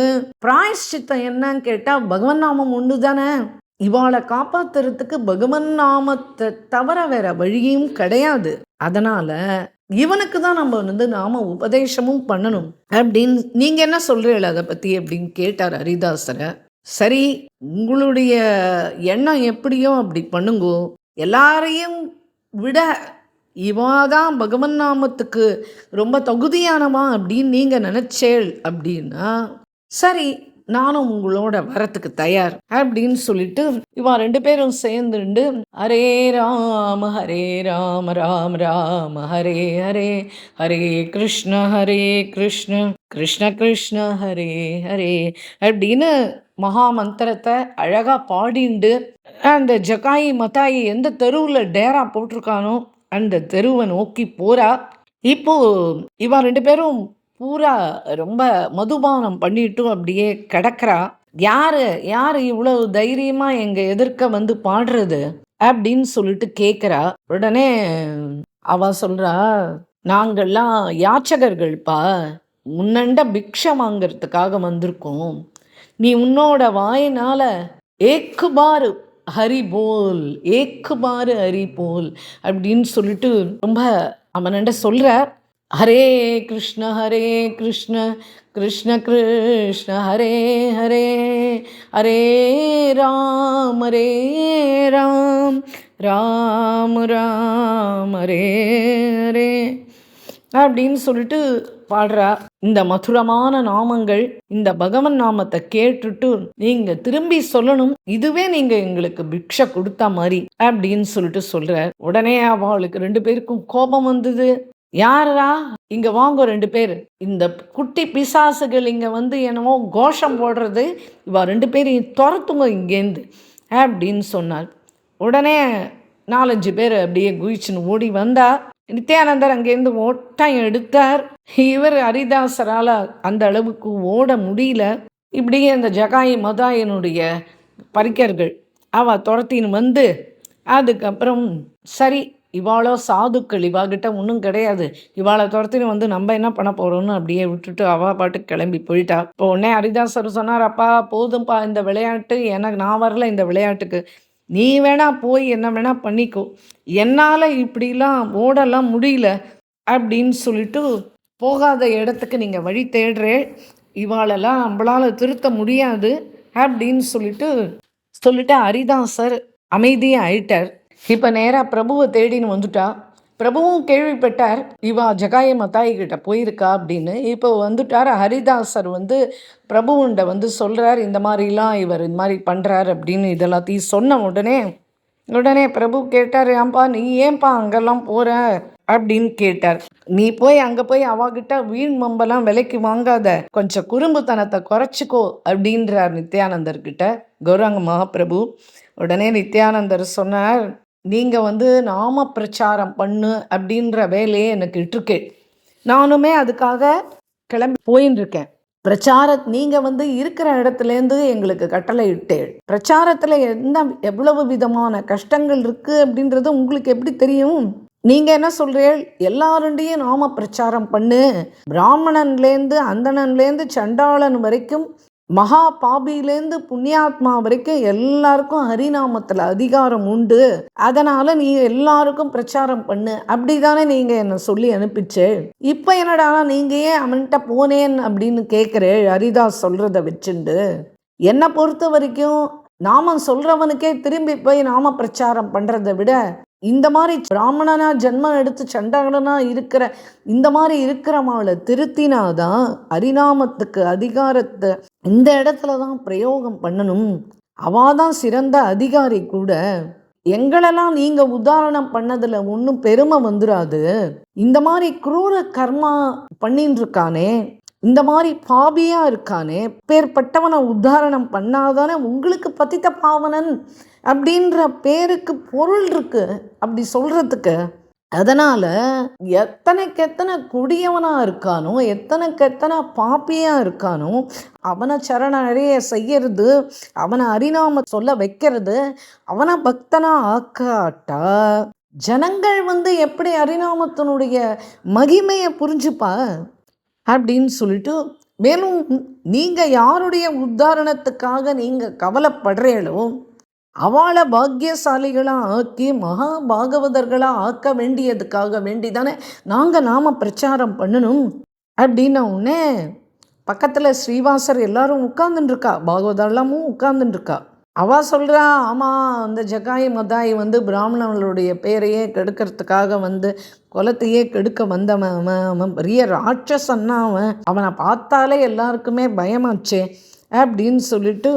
பிராயஷ்சித்தம் என்னன்னு கேட்டா பகவன் நாமம் ஒன்று தானே. இவாளை காப்பாத்துறதுக்கு பகவன் நாமத்தை தவிர வேற வழியும் கிடையாது. அதனால இவனுக்கு தான் நம்ம நாம உபதேசமும் பண்ணணும் அப்படின்னு நீங்க என்ன சொல்றீங்களா அதை பத்தி அப்படின்னு கேட்டார் ஹரிதாசரை. சரி, உங்களுடைய எண்ணம் எப்படியோ அப்படி பண்ணுங்கோ, எல்லாரையும் விட இவாதான் பகவன் நாமத்துக்கு ரொம்ப தகுதியானவா அப்படின்னு நீங்க நினைச்சேள் அப்படின்னா சரி, நானும் உங்களோட வரத்துக்கு தயார் அப்படின்னு சொல்லிட்டு இவா 2 பேரும் சேர்ந்துண்டு ஹரே ராம ராம ராம ஹரே ஹரே, ஹரே கிருஷ்ண கிருஷ்ண கிருஷ்ண ஹரே ஹரே அப்படின்னு மகா மந்திரத்தை அழகா பாடிண்டு அந்த ஜகாயி மத்தாயி எந்த தெருவில் டேரா போட்டிருக்கானோ அந்த தெருவை நோக்கி போறா. இப்போ இவன் ரெண்டு பேரும் பூரா ரொம்ப மதுபானம் பண்ணிட்டு அப்படியே கிடக்கிறா. யாரு யாரு இவ்வளவு தைரியமா எங்க எதிர்க்க வந்து பாடுறது அப்படின்னு சொல்லிட்டு கேட்குறா. உடனே அவ சொல்றா, நாங்கள்லாம் யாச்சகர்கள்ப்பா, முன்னண்ட பிக்ஷை வாங்கிறதுக்காக வந்திருக்கோம். நீ உன்னோட வாயினால ஏக்கு பாரு ஹரி போல், ஏக்கு பாரு ஹரி போல் அப்படின்னு சொல்லிட்டு ரொம்ப அவனண்ட சொல்ற. ஹரே கிருஷ்ண கிருஷ்ண கிருஷ்ண ஹரே ஹரே, ஹரே ராம் ராம் ராம் ராம் ஹரே ஹரே அப்படின்னு சொல்லிட்டு பாடுறா. இந்த மதுரமான நாமங்கள், இந்த பகவன் நாமத்தை கேட்டுட்டு நீங்க திரும்பி சொல்லணும், இதுவே நீங்க எங்களுக்கு பிக்ஷை கொடுத்தா மாதிரி அப்படின்னு சொல்லிட்டு சொல்ற. உடனே அவளுக்கு ரெண்டு பேருக்கும் கோபம் வந்தது. யாரா இங்க வாங்க ரெண்டு பேர், இந்த குட்டி பிசாசுகள் இங்க வந்து என்னவோ கோஷம் போடுறது, இவ ரெண்டு பேரையும் துரத்துங்க இங்கேருந்து அப்படின்னு சொன்னார். உடனே 4-5 பேர் அப்படியே குதிச்சுன்னு ஓடி வந்தா. நித்யானந்தர் அங்கேருந்து ஓட்டம் எடுத்தார். இவர் ஹரிதாசரால் அந்த அளவுக்கு ஓட முடியல. இப்படியே அந்த ஜகாயி மதாயனுடைய பரிக்கர்கள் அவ துரத்தின்னு வந்து, அதுக்கப்புறம் சரி இவாளோ சாதுக்கள், இவாகிட்ட ஒன்றும் கிடையாது, இவாளை துரத்தின்னு வந்து நம்ம என்ன பண்ண போகிறோம்னு அப்படியே விட்டுட்டு அவா பாட்டுக்கு கிளம்பி போயிட்டா. இப்போ உடனே ஹரிதாசர் சொன்னார், அப்பா போதும்ப்பா இந்த விளையாட்டு, எனக்கு நான் வரல இந்த விளையாட்டுக்கு, நீ வேணா போய் என்ன வேணா பண்ணிக்கோ, என்னால் இப்படிலாம் ஓடலாம் முடியல அப்படின்னு சொல்லிட்டு, போகாத இடத்துக்கு நீங்கள் வழி தேடுறே, இவாளெல்லாம் நம்மளால் திருத்த முடியாது அப்படின்னு சொல்லிட்டு ஹரிதாசர் அமைதியாக ஆயிட்டார். இப்போ நேராக பிரபுவை தேடின்னு வந்துட்டா. பிரபுவும் கேள்விப்பட்டார் இவா ஜகாய மத்தாயி கிட்ட போயிருக்கா அப்படின்னு. இப்போ வந்துட்டார். ஹரிதாசர் வந்து பிரபுவுண்ட வந்து சொல்கிறார், இந்த மாதிரிலாம் இவர் இந்த மாதிரி பண்ணுறார் அப்படின்னு இதெல்லாத்தையும் சொன்ன உடனே பிரபு கேட்டார், ஏன்பா நீ ஏன்பா அங்கெல்லாம் போகிற அப்படின்னு கேட்டார். நீ போய் அங்கே போய் அவகிட்ட வீண் மம்பெல்லாம் விலைக்கு வாங்காத, கொஞ்சம் குறும்புத்தனத்தை குறைச்சிக்கோ அப்படின்றார் நித்யானந்தர்கிட்ட கௌராங்க மகாபிரபு. உடனே நித்யானந்தர் சொன்னார், நீங்கள் வந்து நாம பிரச்சாரம் பண்ணு அப்படின்ற வேலையே எனக்கு இட்டுருக்கேன், நானுமே அதுக்காக கிளம்பி போயின்னு இருக்கேன். நீங்கள் வந்து இருக்கிற இடத்துலேருந்து எங்களுக்கு கட்டளை இட்டேன். பிரச்சாரத்தில் எவ்வளவு விதமான கஷ்டங்கள் இருக்குது அப்படின்றது உங்களுக்கு எப்படி தெரியும்? நீங்கள் என்ன சொல்கிறீர்கள், எல்லாருண்டையும் நாம பிரச்சாரம் பண்ணு, பிராமணன்லேருந்து அந்தணன்லேருந்து சண்டாளன் வரைக்கும், மகா பாபியிலேருந்து புண்ணியாத்மா வரைக்கும் எல்லாருக்கும் ஹரிநாமத்தில் அதிகாரம் உண்டு, அதனால் நீ எல்லாருக்கும் பிரச்சாரம் பண்ணு அப்படிதானே நீங்கள் என்னை சொல்லி அனுப்பிச்சு. இப்போ என்னடா நீங்கள் ஏன் அவன்கிட்ட போனேன் அப்படின்னு கேட்குறேன் ஹரிதாஸ் சொல்கிறத வச்சுண்டு. என்னை பொறுத்த வரைக்கும் நாம சொல்கிறவனுக்கே திரும்பி போய் நாம பிரச்சாரம் பண்ணுறதை விட, இந்த மாதிரி பிராமணனா ஜென்மம் எடுத்து சண்டாளனா இருக்கிற இந்த மாதிரி இருக்கிறவங்களை திருத்தினாதான் ஹரிநாமத்துக்கு அதிகாரத்தை இந்த இடத்துல தான் பிரயோகம் பண்ணணும். அவாதான் சிறந்த அதிகாரி கூட. எங்களெல்லாம் நீங்க உதாரணம் பண்ணதுல ஒன்றும் பெருமை வந்துடாது. இந்த மாதிரி குரூர கர்மா பண்ணின்னு இருக்கானே, இந்த மாதிரி பாபியா இருக்கானே, பேர்பட்டவனை உதாரணம் பண்ணாதானே உங்களுக்கு பதித்த பாவனன் அப்படின்ற பேருக்கு பொருள் இருக்கு அப்படி சொல்றதுக்கு. அதனால எத்தனை குடியவனா இருக்கானோ, எத்தனை பாப்பியா இருக்கானோ, அவனை சரணடைய செய்யறது, அவனை ஹரிநாம சொல்ல வைக்கிறது, அவனை பக்தனா ஆக்காட்டா ஜனங்கள் வந்து எப்படி ஹரிநாமத்தினுடைய மகிமையை புரிஞ்சுப்பா அப்படின்னு சொல்லிட்டு. மேலும் நீங்கள் யாருடைய உதாரணத்துக்காக நீங்கள் கவலைப்படுறீங்களோ அவளை பாக்கியசாலிகளாக ஆக்கி மகா பாகவதர்களாக ஆக்க வேண்டியதுக்காக வேண்டிதானே நாங்கள் நாம பிரச்சாரம் பண்ணணும் அப்படின்ன உடனே பக்கத்தில் ஸ்ரீவாசர் எல்லாரும் உட்கார்ந்துட்டுருக்கா, பாகவதெல்லாமும் உட்கார்ந்துட்டுருக்கா. அவள் சொல்கிறா, ஆமாம் அந்த ஜகாய் மதாய் வந்து பிராமணர்களுடைய பேரையே கெடுக்கிறதுக்காக வந்து குலத்தையே கெடுக்க வந்தவன், அவன் பெரிய ராட்சசன்னா, அவனை பார்த்தாலே எல்லாருக்குமே பயமாச்சே அப்படின்னு சொல்லிட்டு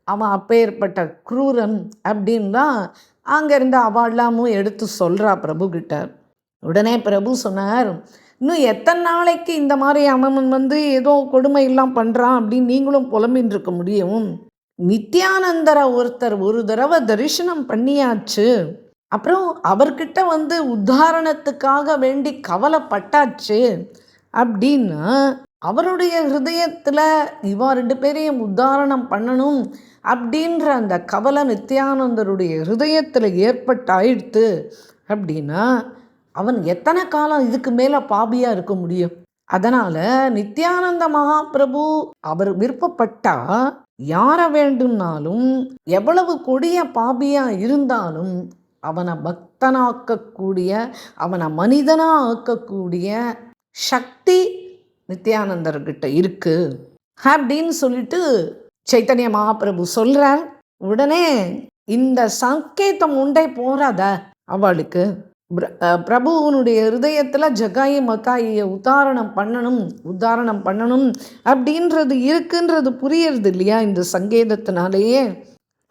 அவன் அப்பேற்பட்ட குரூரன் அப்படின்லாம் அங்கேருந்து அவளாமும் எடுத்து சொல்கிறா பிரபு கிட்ட. உடனே பிரபு சொன்னார், இன்னும் எத்தனை நாளைக்கு இந்த மாதிரி அவன் வந்து ஏதோ கொடுமையெல்லாம் பண்ணுறான் அப்படின்னு நீங்களும் புலம்பின்னு இருக்க முடியும்? நித்யானந்தரை ஒருத்தர் ஒரு தடவை தரிசனம் பண்ணியாச்சு, அப்புறம் அவர்கிட்ட வந்து உத்தாரணத்துக்காக வேண்டி கவலைப்பட்டாச்சு அப்படின்னா அவருடைய ஹிருதயத்தில் இவா 2 பேரையும் உத்தாரணம் பண்ணணும் அப்படின்ற அந்த கவலை நித்யானந்தருடைய ஹிருதயத்தில் ஏற்பட்டாயிடுத்து அப்படின்னா அவன் எத்தனை காலம் இதுக்கு மேலே பாபியாக இருக்க முடியும்? அதனால் நித்யானந்த மகாபிரபு அவர் விருப்பப்பட்டா யாரை வேண்டும்னாலும் எவ்வளவு கொடிய பாபியாக இருந்தாலும் அவனை பக்தனாக்கக்கூடிய, அவனை மனிதனாக ஆக்கக்கூடிய சக்தி நித்யானந்தர்கிட்ட இருக்கு அப்படின்னு சொல்லிட்டு சைத்தன்ய மகாபிரபு சொல்கிறார். உடனே இந்த சங்கேதம் உண்டே போறாத அவளுக்கு, பிரபுவனுடைய ஹிருதயத்தில் ஜகாயி மதாயியை உத்தாரணம் பண்ணணும் அப்படின்றது இருக்குன்றது புரியறது இல்லையா இந்த சங்கேதத்தினாலேயே.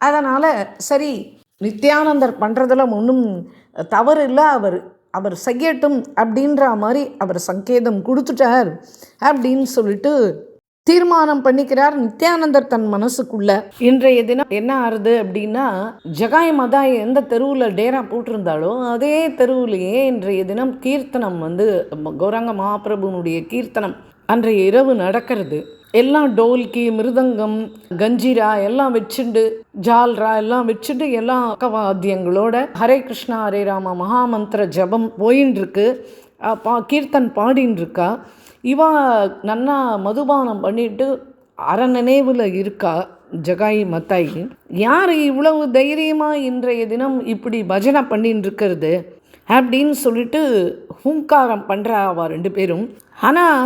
அதனால் சரி, நித்யானந்தர் பண்ணுறதுல ஒன்றும் தவறு இல்லை, அவர் செய்யட்டும் அப்படின்ற மாதிரி அவர் சங்கேதம் கொடுத்துட்டார் அப்படின்னு சொல்லிட்டு தீர்மானம் பண்ணிக்கிறார் நித்யானந்தர் தன் மனசுக்குள்ள. இன்றைய தினம் என்ன ஆறுது அப்படின்னா, ஜகாய் மதாய் எந்த தெருவில் டேரா போட்டிருந்தாலோ அதே தெருவிலேயே இன்றைய தினம் கீர்த்தனம் வந்து கௌராங்க மகாபிரபுனுடைய கீர்த்தனம் அன்றைய இரவு நடக்கிறது. எல்லாம் டோல்கி, மிருதங்கம், கஞ்சிரா எல்லாம் வச்சுண்டு, ஜால்ரா எல்லாம் வச்சுட்டு எல்லா வாத்தியங்களோட ஹரே கிருஷ்ணா ஹரே ராமா மகாமந்திர ஜபம் போயின்னு இருக்கு. கீர்த்தன் பாடின்னு இருக்கா. இவா நன்னா மதுபானம் பண்ணிட்டு அறநினைவில் இருக்கா ஜகாயி மத்தாயி. யார் இவ்வளவு தைரியமாக இன்றைய தினம் இப்படி பஜனை பண்ணின்னு இருக்கிறது அப்படின்னு சொல்லிட்டு ஹூங்காரம் பண்ணுறா அவ 2 பேரும். ஆனால்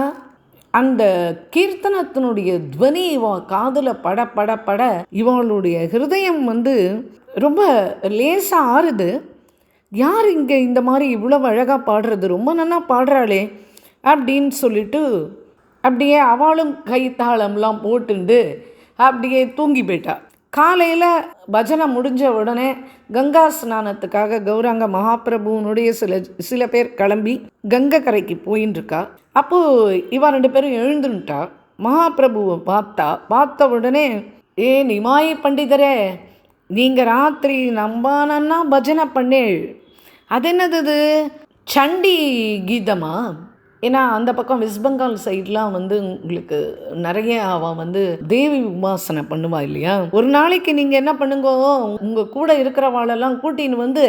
அந்த கீர்த்தனத்தினுடைய துவனி இவ காதில் பட பட பட இவளுடைய ஹிருதயம் வந்து ரொம்ப லேசாக ஆறுது. யார் இங்கே இந்த மாதிரி இவ்வளவு அழகாக பாடுறது, ரொம்ப நல்லா பாடுறாளே அப்படின்னு சொல்லிட்டு அப்படியே அவளும் கைத்தாளம்லாம் போட்டுண்டு அப்படியே தூங்கி போயிட்டா. காலையில் பஜனை முடிஞ்ச உடனே கங்கா ஸ்நானத்துக்காக கௌராங்க மகாபிரபுனுடைய சில பேர் கிளம்பி கங்கை கரைக்கு போயின்னு இருக்கா. அப்போது இவா 2 பேரும் எழுந்துட்டா. மகாபிரபுவை பார்த்த உடனே, ஏ நிமாயி பண்டிதரே, நீங்கள் ராத்திரி நம்பானா பஜனை பண்ணேள், அது என்னது சண்டி கீதமா? ஏன்னா அந்த பக்கம் வெஸ்ட் பெங்கால் சைட்லாம் வந்து உங்களுக்கு நிறைய அவள் வந்து தேவி உபாசனை பண்ணுவா இல்லையா. ஒரு நாளைக்கு நீங்கள் என்ன பண்ணுங்கோ, உங்கள் கூட இருக்கிறவாளெல்லாம் கூட்டின்னு வந்து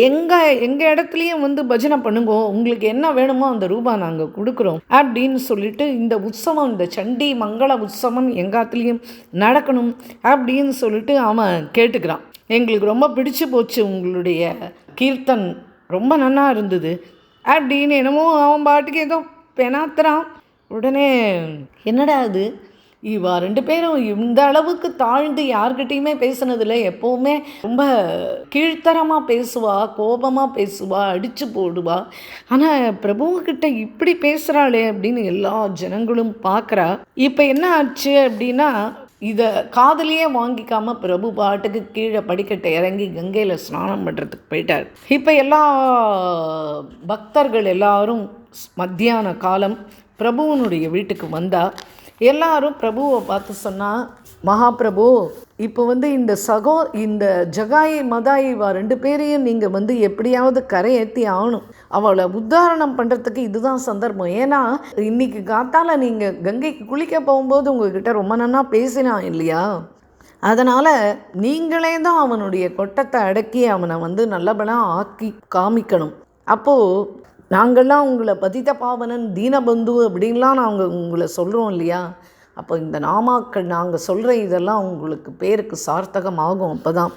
எங்கள் இடத்துலையும் வந்து பஜனை பண்ணுங்கோ, உங்களுக்கு என்ன வேணுமோ அந்த ரூபா நாங்கள் கொடுக்குறோம் அப்படின்னு சொல்லிட்டு இந்த உற்சவம், இந்த சண்டி மங்கள உற்சவம் எங்காத்துலேயும் நடக்கணும் அப்படின்னு சொல்லிட்டு அவன் கேட்டுக்கிறான். எங்களுக்கு ரொம்ப பிடிச்சு போச்சு, உங்களுடைய கீர்த்தன் ரொம்ப நல்லா இருந்தது அப்படின்னு என்னமோ அவன் பாட்டுக்கு ஏதோ பெனாத்துறான். உடனே என்னடா அது, இவா 2 பேரும் இந்த அளவுக்கு தாழ்ந்து யார்கிட்டையுமே பேசினதில்லை, எப்போவுமே ரொம்ப கீழ்த்தரமாக பேசுவா, கோபமாக பேசுவா, அடித்து போடுவா, ஆனால் பிரபுக்கிட்ட இப்படி பேசுகிறாளே அப்படின்னு எல்லா ஜனங்களும் பார்க்குறா. இப்போ என்ன ஆச்சு அப்படின்னா, இதை காதலியே வாங்கிக்காமல் பிரபு பாட்டுக்கு கீழே படிக்கட்டை இறங்கி கங்கையில் ஸ்நானம் பண்ணுறதுக்கு போயிட்டார். இப்போ எல்லா பக்தர்கள் எல்லாரும் மத்தியான காலம் பிரபுவனுடைய வீட்டுக்கு வந்தால் எல்லாரும் பிரபுவை பார்த்து சொன்னால், மகாபிரபு இப்போ வந்து இந்த ஜகாயி மதாயி 2 பேரையும் நீங்கள் வந்து எப்படியாவது கரையேற்றி ஆகணும், அவளை உத்தாரணம் பண்ணுறதுக்கு இதுதான் சந்தர்ப்பம். ஏன்னா இன்றைக்கி காத்தால் நீங்கள் கங்கைக்கு குளிக்க போகும்போது உங்கள்கிட்ட ரொம்ப நன்னா பேசினான் இல்லையா, அதனால் நீங்களே தான் அவனுடைய கொட்டத்தை அடக்கி அவனை வந்து நல்லபடியாக ஆக்கி காமிக்கணும். அப்போது நாங்கள்லாம் உங்களை பதித பாவனன் தீனபந்து அப்படின்லாம் நாங்கள் உங்களை சொல்கிறோம் இல்லையா, அப்போ இந்த நாமாக்கள் நாங்கள் சொல்கிற இதெல்லாம் உங்களுக்கு பேருக்கு சார்த்தகம் ஆகும் அப்போ தான்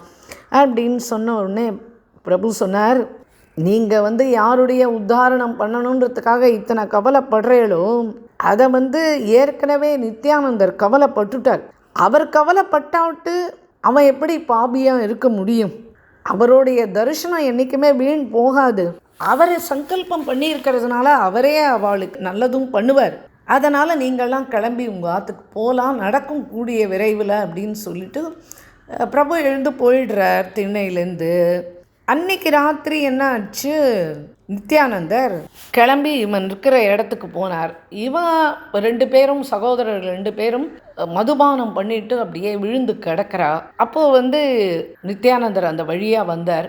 அப்படின்னு சொன்ன உடனே பிரபு சொன்னார், நீங்கள் வந்து யாருடைய உத்தாரணம் பண்ணணுன்றதுக்காக இத்தனை கவலைப்படுறீங்களோ அதை வந்து ஏற்கனவே நித்யானந்தர் கவலைப்பட்டுட்டார். அவர் கவலைப்பட்டாவிட்டு அவன் எப்படி பாபியாக இருக்க முடியும்? அவருடைய தரிசனம் என்றைக்குமே வீண் போகாது. அவரை சங்கல்பம் பண்ணியிருக்கிறதுனால அவரே அவளுக்கு நல்லதும் பண்ணுவார். அதனால் நீங்கள்லாம் கிளம்பி உங்கள் ஆற்றுக்கு போகலாம், நடக்கும் கூடிய விரைவில் அப்படின்னு சொல்லிட்டு பிரபு எழுந்து போயிடுறார் திண்ணையிலேருந்து. அன்னைக்கு ராத்திரி என்ன ஆச்சு, நித்யானந்தர் கிளம்பி இவன் இருக்கிற இடத்துக்கு போனார். இவன் 2 பேரும் சகோதரர்கள் 2 பேரும் மதுபானம் பண்ணிட்டு அப்படியே விழுந்து கிடக்கிறா. அப்போது நித்யானந்தர் அந்த வழியாக வந்தார்.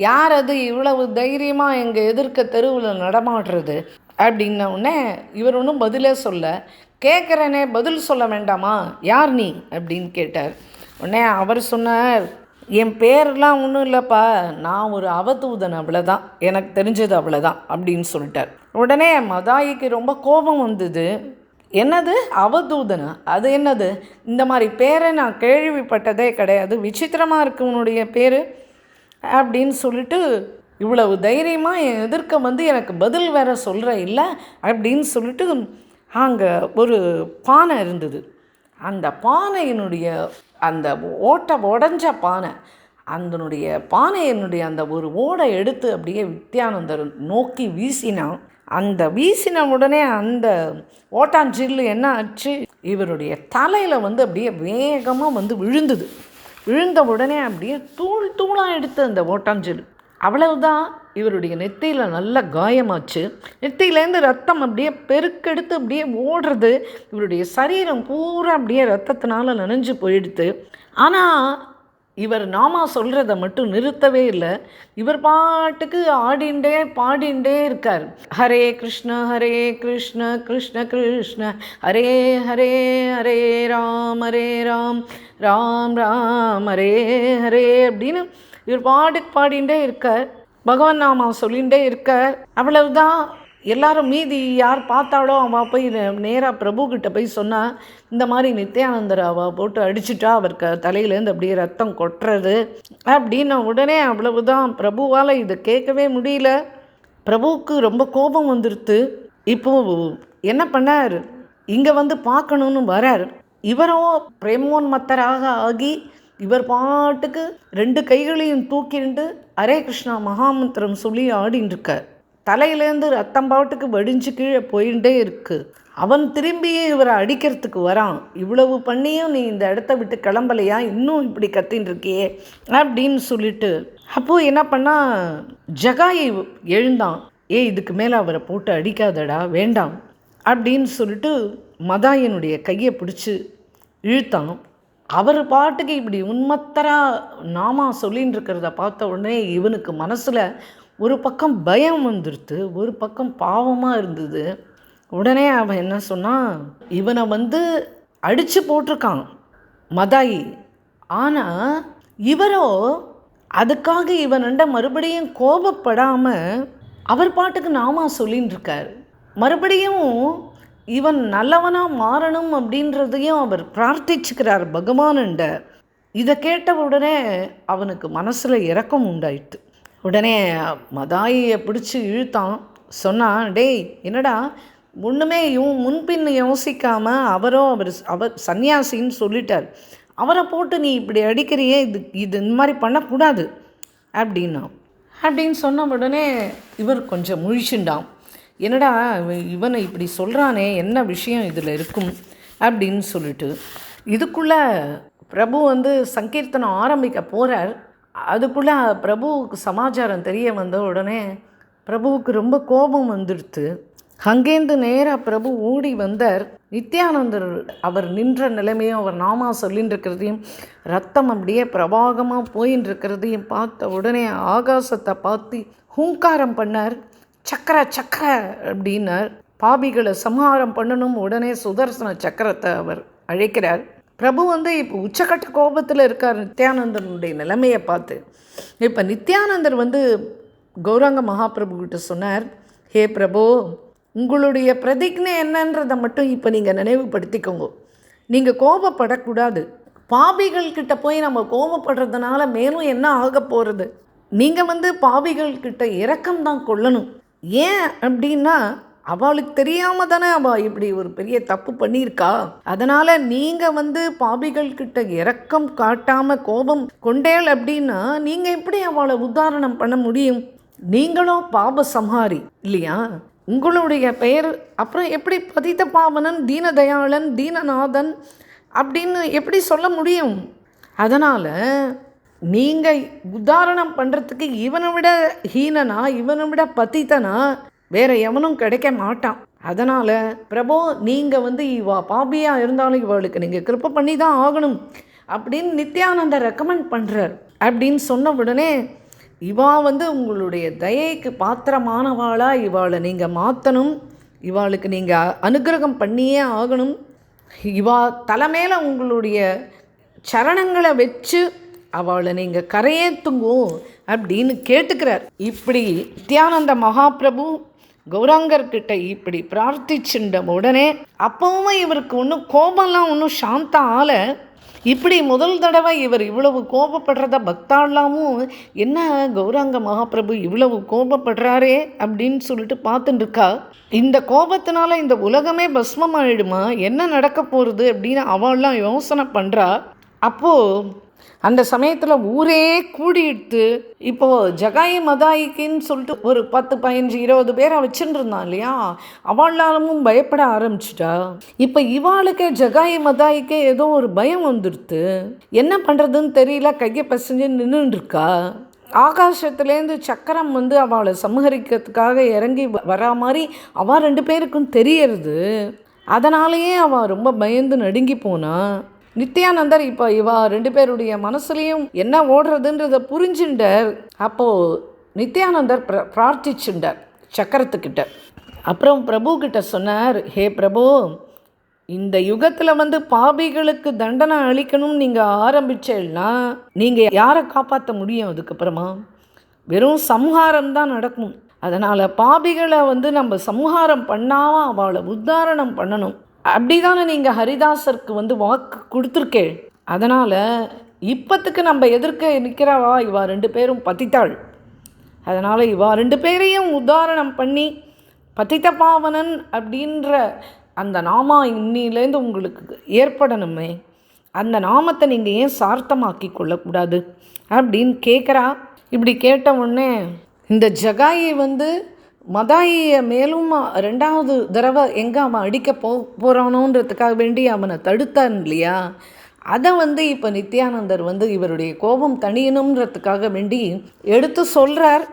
யார் அது இவ்வளவு தைரியமாக எங்கள் எதிர்க்க தெருவில் நடமாடுறது அப்படின்ன உடனே இவர் ஒன்றும் பதிலே சொல்ல, கேட்குறேனே பதில் சொல்ல வேண்டாமா, யார் நீ அப்படின்னு கேட்டார். உடனே அவர் சொன்னார், என் பேரெலாம் ஒன்றும் இல்லைப்பா, நான் ஒரு அவதூதன், அவ்வளோதான், எனக்கு தெரிஞ்சது அவ்வளோதான் அப்படின்னு சொல்லிட்டார். உடனே மதாயிக்கு ரொம்ப கோபம் வந்தது. என்னது அவதூதனா, அது என்னது, இந்த மாதிரி பேரை நான் கேள்விப்பட்டதே கிடையாது, விசித்திரமாக இருக்கு உன்னுடைய பேர் அப்படின்னு சொல்லிட்டு, இவ்வளவு தைரியமாக என் எதிர்க்க எனக்கு பதில் வேற சொல்கிற இல்லை அப்படின்னு சொல்லிட்டு, அங்கே ஒரு பானை இருந்தது. அந்த பானையினுடைய அந்த உடஞ்ச பானை, அதனுடைய பானையினுடைய அந்த ஒரு ஓடை எடுத்து அப்படியே நித்யானந்தர் நோக்கி வீசினான். அந்த வீசின உடனே அந்த ஓட்டாஞ்சில்லு என்ன ஆச்சு, இவருடைய தலையில் அப்படியே வேகமாக விழுந்தது. விழுந்த உடனே அப்படியே தூள் தூளாக எடுத்து அந்த ஓட்டாஞ்சில். அவ்வளவுதான், இவருடைய நெத்தியில் நல்ல காயமாச்சு. நெத்தியிலேருந்து ரத்தம் அப்படியே பெருக்கெடுத்து அப்படியே ஓடுறது. இவருடைய சரீரம் பூரா அப்படியே ரத்தத்தினால நனைஞ்சு போயிடுது. ஆனால் இவர் நாமா சொல்கிறத மட்டும் நிறுத்தவே இல்லை. இவர் பாட்டுக்கு ஆடிண்டே பாடிண்டே இருக்கார். ஹரே கிருஷ்ண கிருஷ்ண கிருஷ்ண ஹரே ஹரே, ஹரே ராம் ராம் ராம் ஹரே ஹரே அப்படின்னு இவர் பாட்டுக்கு பாடிண்டே இருக்கார். பகவான் நாமா சொல்லிகிட்டே இருக்கார். அவ்வளவுதான். எல்லாரும் மீதி யார் பார்த்தாலோ அவள் போய் நேராக பிரபுக்கிட்ட போய் சொன்னால், இந்த மாதிரி நித்யானந்தர் அவள் போட்டு அடிச்சுட்டா, அவர் தலையிலேருந்து அப்படியே ரத்தம் கொட்டுறது அப்படின்ன உடனே அவ்வளவுதான். பிரபுவால் இதை கேட்கவே முடியல. பிரபுவுக்கு ரொம்ப கோபம் வந்துடுத்து. இப்போது என்ன பண்ணார், இங்கே பார்க்கணுன்னு வரார். இவரோ பிரேமோன்மத்தராக ஆகி இவர் பாட்டுக்கு 2 கைகளையும் தூக்கிண்டு ஹரே கிருஷ்ணா மகாமந்திரம் சொல்லி ஆடின்னு இருக்கார். தலையிலேருந்து ரத்தம் பாட்டுக்கு வடிஞ்சு கீழே போயிட்டே இருக்கு. அவன் திரும்பியே இவரை அடிக்கிறதுக்கு வரான். இவ்வளவு பண்ணியும் நீ இந்த இடத்த விட்டு கிளம்பலையா, இன்னும் இப்படி கத்தின்னு இருக்கியே அப்படின்னு சொல்லிட்டு, அப்போது என்ன பண்ணா, ஜகாயை எழுந்தான். இதுக்கு மேலே அவரை போட்டு அடிக்காதடா, வேண்டாம் அப்படின்னு சொல்லிட்டு மதாயனுடைய கையை பிடிச்சி இழுத்தான். அவர் பாட்டுக்கு இப்படி உன்மத்தராக நாமா சொல்லின்னு இருக்கிறத பார்த்த உடனே இவனுக்கு மனசில் ஒரு பக்கம் பயம் வந்துடுது, ஒரு பக்கம் பாவமாக இருந்தது. உடனே அவன் என்ன சொன்னான், இவனை அடித்து போட்டிருக்கான் மதாயி. ஆனால் இவரோ அதுக்காக இவனண்ட மறுபடியும் கோபப்படாமல் அவர் பாட்டுக்கு நாமா சொல்லின்னு இருக்கார். மறுபடியும் இவன் நல்லவனாக மாறணும் அப்படின்றதையும் அவர் பிரார்த்திச்சுக்கிறார் பகவான்ண்ட. இதை கேட்ட உடனே அவனுக்கு மனசில் இரக்கம் உண்டாயிட்டு. உடனே மதாயியை பிடிச்சி இழுத்தான். சொன்னான், டேய் என்னடா ஒன்றுமே முன்பின் யோசிக்காமல் அவர் சன்னியாசின்னு சொல்லிட்டார், அவரை போட்டு நீ இப்படி அடிக்கிறியே, இது இந்த மாதிரி பண்ணக்கூடாது அப்படின்னு சொன்ன உடனே இவர் கொஞ்சம் முழிச்சுண்டான். என்னடா இவனை இப்படி சொல்கிறானே, என்ன விஷயம் இதில் இருக்கும் அப்படின்னு சொல்லிட்டு, இதுக்குள்ளே பிரபு சங்கீர்த்தனம் ஆரம்பிக்க போகிறார். அதுக்குள்ளே பிரபுவுக்கு சமாச்சாரம் தெரிய வந்த உடனே பிரபுவுக்கு ரொம்ப கோபம் வந்துடுத்து. அங்கேருந்து நேராக பிரபு ஓடி வந்தார். நித்யானந்தர் அவர் நின்ற நிலைமையும் அவர் நாமா சொல்லின்னு இருக்கிறதையும் ரத்தம் அப்படியே பிரவாகமாக போயின்னு இருக்கிறதையும் பார்த்த உடனே ஆகாசத்தை பார்த்து ஹூங்காரம் பண்ணார். சக்கர சக்கர அப்படின்னார். பாபிகளை சம்ஹாரம் பண்ணணும். உடனே சுதர்சன சக்கரத்தை அவர் அழைக்கிறார். பிரபு இப்போ உச்சக்கட்ட கோபத்தில் இருக்கார் நித்யானந்தனுடைய நிலைமையை பார்த்து. இப்போ நித்யானந்தர் கௌராங்க மகாபிரபுக்கிட்ட சொன்னார், ஹே பிரபு, உங்களுடைய பிரதிஜ்ஞை என்னன்றதை மட்டும் இப்போ நீங்கள் நினைவுபடுத்திக்கோங்க. நீங்கள் கோபப்படக்கூடாது. பாபிகள்கிட்ட போய் நம்ம கோபப்படுறதுனால மேலும் என்ன ஆக போகிறது? நீங்கள் பாபிகள்கிட்ட இரக்கம் தான் கொள்ளணும். ஏன் அப்படின்னா, அவளுக்கு தெரியாமல் தானே அவள் இப்படி ஒரு பெரிய தப்பு பண்ணியிருக்கா. அதனால் நீங்கள் பாபிகள்கிட்ட இரக்கம் காட்டாமல் கோபம் கொண்டேள் அப்படின்னா நீங்கள் எப்படி அவளை உதாரணம் பண்ண முடியும்? நீங்களோ பாப சம்ஹாரி இல்லையா? உங்களுடைய பெயர் அப்புறம் எப்படி பதித பாவனன், தீனதயாளன், தீனநாதன் அப்படின்னு எப்படி சொல்ல முடியும்? அதனால் நீங்கள் உதாரணம் பண்ணுறதுக்கு இவனை விட ஹீனனா, இவனை விட பத்தித்தனா வேற எவனும் கிடைக்க மாட்டான். அதனால் பிரபு நீங்கள் இவா பாபியாக இருந்தாலும் இவளுக்கு நீங்கள் கிருப்பை பண்ணி தான் ஆகணும் அப்படின்னு நித்யானந்தர் ரெக்கமெண்ட் பண்ணுறார். அப்படின்னு சொன்ன உடனே இவா உங்களுடைய தயைக்கு பாத்திரமானவாளாக இவாளை நீங்கள் மாற்றணும், இவாளுக்கு நீங்கள் அனுகிரகம் பண்ணியே ஆகணும், இவா தலைமையில் உங்களுடைய சரணங்களை வச்சு அவளை நீங்கள் கரையேற்றுங்கோ அப்படின்னு கேட்டுக்கிறார். இப்படி நித்யானந்த மகாபிரபு கௌராங்கர்கிட்ட இப்படி பிரார்த்திச்சுட்ட உடனே அப்பவும் இவருக்கு ஒன்றும் கோபம்லாம் ஒன்றும் சாந்தம் ஆலை. இப்படி முதல் தடவை இவர் இவ்வளவு கோபப்படுறத பக்தாளாமும் என்ன கௌராங்க மகாபிரபு இவ்வளவு கோபப்படுறாரே அப்படின்னு சொல்லிட்டு பார்த்துட்டு இருக்கா. இந்த கோபத்தினால இந்த உலகமே பஸ்மம் ஆயிடுமா, என்ன நடக்க போகிறது அப்படின்னு அவள்லாம் யோசனை பண்ணுறா. அப்போது அந்த சமயத்தில் ஊரே கூடிட்டு இப்போது ஜகாயி மதாயிக்குன்னு சொல்லிட்டு ஒரு 10, 15, 20 பேரை வச்சுட்டு இருந்தான் இல்லையா, அவளாலும் பயப்பட ஆரம்பிச்சிட்டா. இப்போ இவாளுக்கே ஜகாயி மதாயிக்கே ஏதோ ஒரு பயம் வந்துடுது, என்ன பண்ணுறதுன்னு தெரியல, கையை பசஞ்சு நின்றுருக்கா. ஆகாசத்துலேருந்து சக்கரம் அவளை சமஹரிக்கிறதுக்காக இறங்கி வரா மாதிரி அவள் 2 பேருக்கும் தெரியறது. அதனாலேயே அவள் ரொம்ப பயந்து நடுங்கி போனா. நித்யானந்தர் இப்போ இவா 2 பேருடைய மனசுலையும் என்ன ஓடுறதுன்றதை புரிஞ்சுட்டார். அப்போது நித்யானந்தர் பிரார்த்திச்சுட்டார் சக்கரத்துக்கிட்ட. அப்புறம் பிரபு கிட்ட சொன்னார், ஹே பிரபு, இந்த யுகத்தில் பாபிகளுக்கு தண்டனை அளிக்கணும்னு நீங்கள் ஆரம்பிச்சேன்னா நீங்கள் யாரை காப்பாற்ற முடியும்? அதுக்கப்புறமா வெறும் சம்ஹாரம் தான் நடக்கும். அதனால் பாபிகளை நம்ம சம்ஹாரம் பண்ணாமல் அவளை உத்தாரணம் பண்ணணும். அப்படி தானே நீங்கள் ஹரிதாசருக்கு வாக்கு கொடுத்துருக்கே. அதனால் இப்பத்துக்கு நம்ம எதிர்க்க நிற்கிறவா இவா 2 பேரும் பத்தித்தாள். அதனால் இவா 2 பேரையும் உதாரணம் பண்ணி பத்தித்த பாவனன் அப்படின்ற அந்த நாமா இன்னிலேருந்து உங்களுக்கு ஏற்படணுமே, அந்த நாமத்தை நீங்கள் ஏன் சார்த்தமாக்கி கொள்ளக்கூடாது அப்படின்னு கேட்குறா. இப்படி கேட்ட உடனே இந்த ஜகாயி மதாயியை மேலும் 2வது தடவை எங்கே அவன் அடிக்க போகிறானோன்றதுக்காக வேண்டி அவனை தடுத்தான் இல்லையா, அதை இப்போ நித்யானந்தர் இவருடைய கோபம் தணியணுன்றதுக்காக வேண்டி எடுத்து சொல்கிறார்.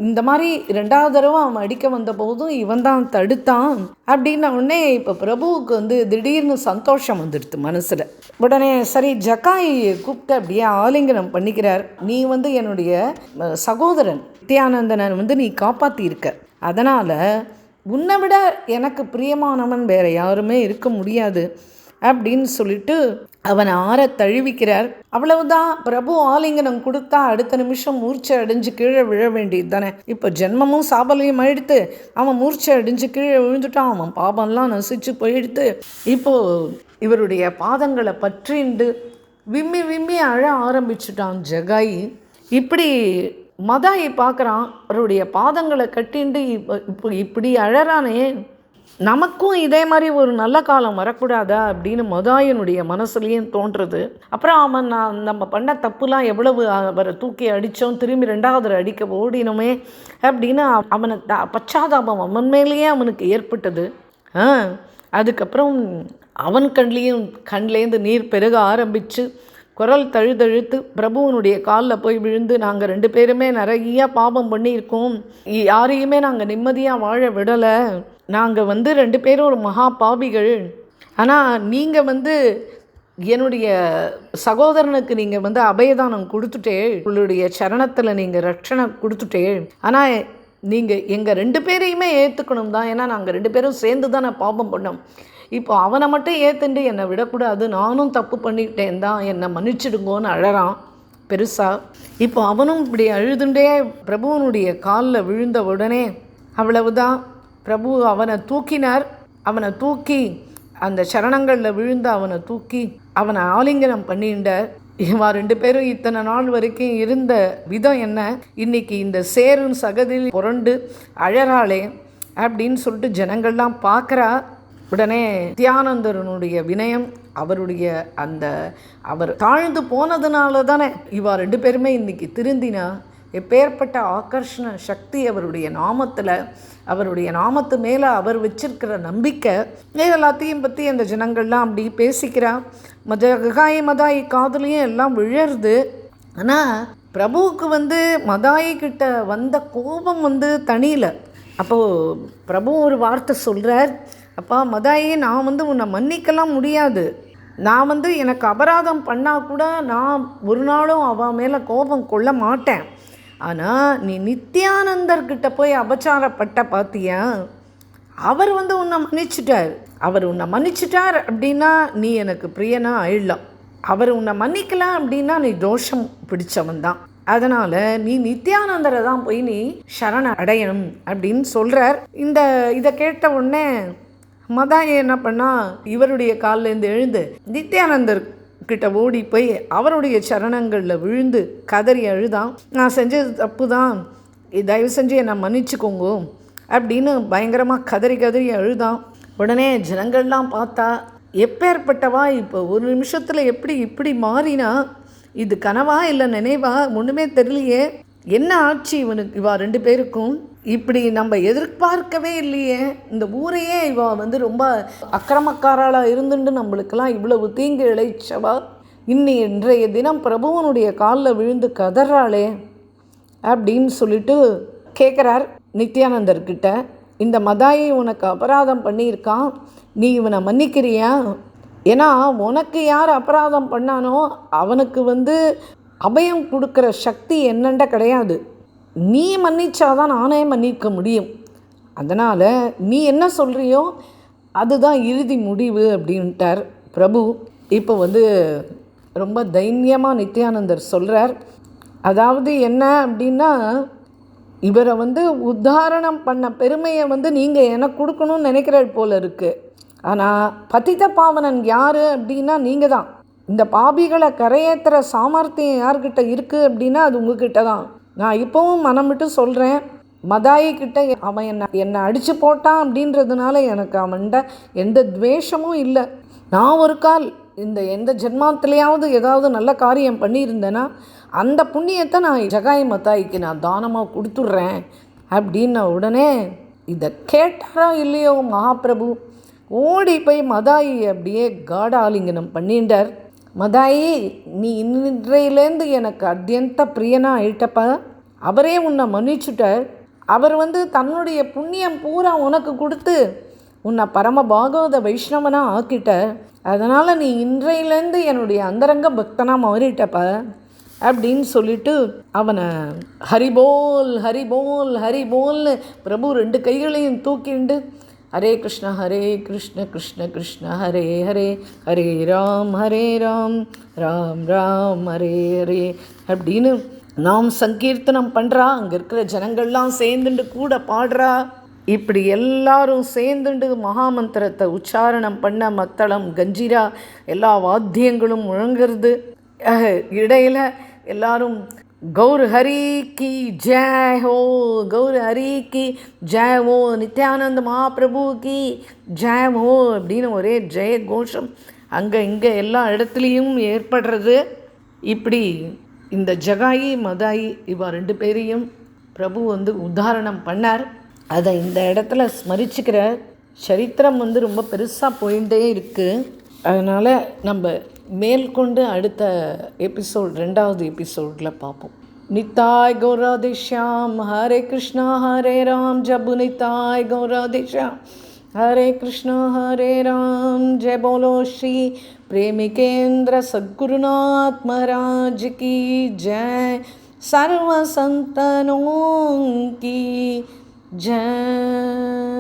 இந்த மாதிரி 2வது தடவை அவன் அடிக்க வந்த போதும் இவன் தான் தடுத்தான் அப்படின்ன உடனே இப்போ பிரபுவுக்கு திடீர்னு சந்தோஷம் வந்துடுது மனசில். உடனே சரி ஜகாயை கூப்பிட்டு அப்படியே ஆலிங்கனம் பண்ணிக்கிறார். நீ என்னுடைய சகோதரன் நித்யானந்தனை நீ காப்பாற்றியிருக்க, அதனால் உன்னை விட எனக்கு பிரியமானவன் வேறு யாருமே இருக்க முடியாது அப்படின்னு சொல்லிட்டு அவனை ஆற தழுவிக்கிறார். அவ்வளவுதான். பிரபு ஆலிங்கனம் கொடுத்தா அடுத்த நிமிஷம் மூர்ச்சை அடைஞ்சு கீழே விழ வேண்டியது தானே. இப்போ ஜென்மமும் சாபலையும் ஆயிடுத்து, அவன் மூர்ச்சை அடைஞ்சு கீழே விழுந்துட்டான், அவன் பாபம்லாம் நசிச்சு போயிடுத்து. இப்போது இவருடைய பாதங்களை பற்றிண்டு விம்மி விம்மி அழ ஆரம்பிச்சுட்டான் ஜகாயி. இப்படி மதாயி பார்க்குறான், அவருடைய பாதங்களை கட்டிண்டு இப்போ இப்படி அழறானே, நமக்கும் இதே மாதிரி ஒரு நல்ல காலம் வரக்கூடாதா அப்படின்னு மதாயனுடைய மனசுலேயும் தோன்றுறது. அப்புறம் நம்ம பண்ண தப்புலாம் எவ்வளவு அவரை தூக்கி அடித்தோம், திரும்பி 2வது அடிக்க ஓடினோமே அப்படின்னு அவனை பச்சாதாபம் அவன் மேலேயே அவனுக்கு ஏற்பட்டது. அதுக்கப்புறம் அவன் கண்லேருந்து நீர் பெருக ஆரம்பித்து குரல் தழுதழுத்து பிரபுவனுடைய காலில் போய் விழுந்து, நாங்கள் 2 பேருமே நிறைய பாபம் பண்ணியிருக்கோம், யாரையுமே நாங்கள் நிம்மதியாக வாழ விடலை, நாங்கள் 2 பேரும் ஒரு மகா பாபிகள், ஆனால் நீங்கள் என்னுடைய சகோதரனுக்கு நீங்கள் அபயதானம் கொடுத்துட்டே, உங்களுடைய சரணத்தில் நீங்கள் ரட்சணை கொடுத்துட்டே, ஆனால் நீங்கள் எங்கள் 2 பேரையுமே ஏற்றுக்கணும் தான், ஏன்னா நாங்கள் 2 பேரும் சேர்ந்து தானே பாபம் பண்ணோம். இப்போ அவனை மட்டும் ஏற்றுண்டு என்னை விடக்கூடாது, நானும் தப்பு பண்ணிக்கிட்டேன் தான், என்னை மன்னிச்சிடுங்கோன்னு அழறான் பெருசாக. இப்போ அவனும் இப்படி அழுதுண்டே பிரபுவனுடைய காலில் விழுந்த உடனே அவ்வளவுதான், பிரபு அவனை தூக்கினார். அவனை தூக்கி அந்த சரணங்களில் விழுந்து அவனை தூக்கி அவனை ஆலிங்கனம் பண்ணிண்டார். இவா 2 பேரும் இத்தனை நாள் வரைக்கும் இருந்த விதம் என்ன, இன்னைக்கு இந்த சேரும் சகதியில் புரண்டு அழறாளே அப்படின்னு சொல்லிட்டு ஜனங்கள்லாம் பார்க்குறா. உடனே நித்யானந்தரனுடைய வினயம், அவருடைய அவர் தாழ்ந்து போனதுனால தானே இவா 2 பேருமே இன்றைக்கி திருந்தினா. எப்பேற்பட்ட ஆகர்ஷண சக்தி அவருடைய நாமத்தில், அவருடைய நாமத்து மேலே அவர் வச்சிருக்கிற நம்பிக்கை, எல்லாத்தையும் பற்றி அந்த ஜனங்கள்லாம் அப்படி பேசிக்கிறா. ஜகாயி மதாயி காதுலையும் எல்லாம் விழருது. ஆனால் பிரபுவுக்கு மதாயி கிட்ட வந்த கோபம் தனியில. அப்போது பிரபு ஒரு வார்த்தை சொல்கிறார், அப்பா மதாயி, நான் உன்னை மன்னிக்கலாம் முடியாது. நான் எனக்கு அபராதம் பண்ணால் கூட நான் ஒரு நாளும் அவன் மேலே கோபம் கொள்ள மாட்டேன். ஆனால் நீ நித்யானந்தர்கிட்ட போய் அபச்சாரப்பட்ட பார்த்தியா, அவர் உன்னை மன்னிச்சிட்டார். அவர் உன்னை மன்னிச்சிட்டார் அப்படின்னா நீ எனக்கு பிரியனா ஆயிடலாம். அவர் உன்னை மன்னிக்கலாம் அப்படின்னா நீ தோஷம் பிடிச்சவன் தான். அதனால் நீ நித்யானந்தரை தான் போய் நீ சரண அடையணும் அப்படின்னு சொல்கிறார். இதை கேட்ட உடனே மதாயி என்ன பண்ணா, இவருடைய காலிலேருந்து எழுந்து நித்யானந்தர் கிட்ட ஓடி போய் அவருடைய சரணங்களில் விழுந்து கதறி அழுதான். நான் செஞ்சது தப்பு தான், தயவு செஞ்சு என்னை மன்னிச்சுக்கோங்க அப்படின்னு பயங்கரமாக கதறி கதறி அழுதான். உடனே ஜனங்கள்லாம் பார்த்தா, எப்பேற்பட்டவா இப்போ ஒரு நிமிஷத்தில் எப்படி இப்படி மாறினா, இது கனவா இல்லை நினைவா ஒன்றுமே தெரியலையே, என்ன ஆச்சு இவா 2 பேருக்கும், இப்படி நம்ம எதிர்பார்க்கவே இல்லையே, இந்த ஊரையே இவா ரொம்ப அக்கிரமக்காராளாக இருந்துட்டு நம்மளுக்கெல்லாம் இவ்வளவு தீங்கு இழைச்சவா இன்றைய தினம் பிரபுவனுடைய காலில் விழுந்து கதறாளே அப்படின்னு சொல்லிட்டு கேட்குறார் நித்யானந்தர்கிட்ட. இந்த மதாயி உனக்கு அபராதம் பண்ணியிருக்கான், நீ இவனை மன்னிக்கிறியா? ஏன்னா உனக்கு யார் அபராதம் பண்ணானோ அவனுக்கு அபயம் கொடுக்குற சக்தி என்னண்ட கிடையாது. நீ மன்னிச்சாதான் நானே மன்னிக்க முடியும். அதனால் நீ என்ன சொல்கிறியோ அதுதான் இறுதி முடிவு அப்படின்ட்டார் பிரபு. இப்போ ரொம்ப தைரியமாக நித்யானந்தர் சொல்கிறார். அதாவது என்ன அப்படின்னா, இவரை உத்தாரணம் பண்ண பெருமையை நீங்கள் எனக்கு கொடுக்கணும்னு நினைக்கிறாள் போல இருக்குது. ஆனால் பதித பாவனன் யார் அப்படின்னா நீங்கள் தான். இந்த பாபிகளை கரையேற்றுற சாமர்த்தியம் யார்கிட்ட இருக்குது அப்படின்னா அது உங்ககிட்ட தான். நான் இப்போவும் மனம் விட்டு சொல்கிறேன், மதாயி கிட்ட அவன் என்னை அடித்து போட்டான் அப்படின்றதுனால எனக்கு அவன்கிட்ட எந்த துவேஷமும் இல்லை. நான் ஒரு கால் எந்த ஜென்மாத்திலையாவது ஏதாவது நல்ல காரியம் பண்ணியிருந்தேன்னா அந்த புண்ணியத்தை நான் ஜகாய் மதாய்க்கு நான் தானமாக கொடுத்துட்றேன் அப்படின்ன உடனே இதை கேட்டாரா இல்லையோ மகாபிரபு ஓடி போய் மதாயி அப்படியே காடாலிங்கனம் பண்ணிட்டார். மதாயி, நீ இன்றையிலேருந்து எனக்கு அத்தியந்த பிரியனாக ஆயிட்டப்ப, அவரே உன்னை மன்னிச்சுட்டார். அவர் தன்னுடைய புண்ணியம் பூரா உனக்கு கொடுத்து உன்னை பரம பாகவத வைஷ்ணவனாக ஆக்கிட்டார். அதனால் நீ இன்றையிலேருந்து என்னுடைய அந்தரங்க பக்தனாக மாறிட்டப்ப அப்படின்னு சொல்லிட்டு அவனை ஹரிபோல் ஹரிபோல் ஹரிபோல்னு பிரபு 2 கைகளையும் தூக்கிண்டு ஹரே கிருஷ்ண கிருஷ்ண கிருஷ்ண ஹரே ஹரே, ஹரே ராம் ராம் ராம் ஹரே ஹரே அப்படின்னு நாம் சங்கீர்த்தனம் பண்ணுறா. அங்கே இருக்கிற ஜனங்கள்லாம் சேர்ந்துண்டு கூட பாடுறா. இப்படி எல்லாரும் சேர்ந்துண்டு மகாமந்திரத்தை உச்சாரணம் பண்ண மத்தளம் கஞ்சிரா எல்லா வாத்தியங்களும் முழங்குறது. இடையில் எல்லாரும் கௌர் ஹரி கி ஜெய் ஹோ, கௌர் ஹரி கி ஜெய் ஹோ, நித்யானந்த மகாபிரபு கி ஜெய் ஹோ அப்படின்னு ஒரே ஜெய கோஷம் அங்கே இங்கே எல்லா இடத்துலையும் ஏற்படுறது. இப்படி இந்த ஜகாயி மதாயி இவா 2 பேரையும் பிரபு உத்தாரணம் பண்ணார். அதை இந்த இடத்துல ஸ்மரிச்சுக்கிற சரித்திரம் ரொம்ப பெருசாக போயிட்டே இருக்குது. அதனால் நம்ம மேற்கொண்டு அடுத்த எபிசோட் 2வது எபிசோடில் பார்ப்போம். நித்தாய் கௌராதே ஷ்யாம், ஹரே கிருஷ்ணா ஹரே ராம், ஜபு நித்தாய் கௌராதே ஷ்யாம், ஹரே கிருஷ்ணா ஹரே ராம். ஜெய் போலோ ஸ்ரீ प्रेमिकेंद्र सद्गुरुनाथ महाराज की जय, सर्व संतनों की जय.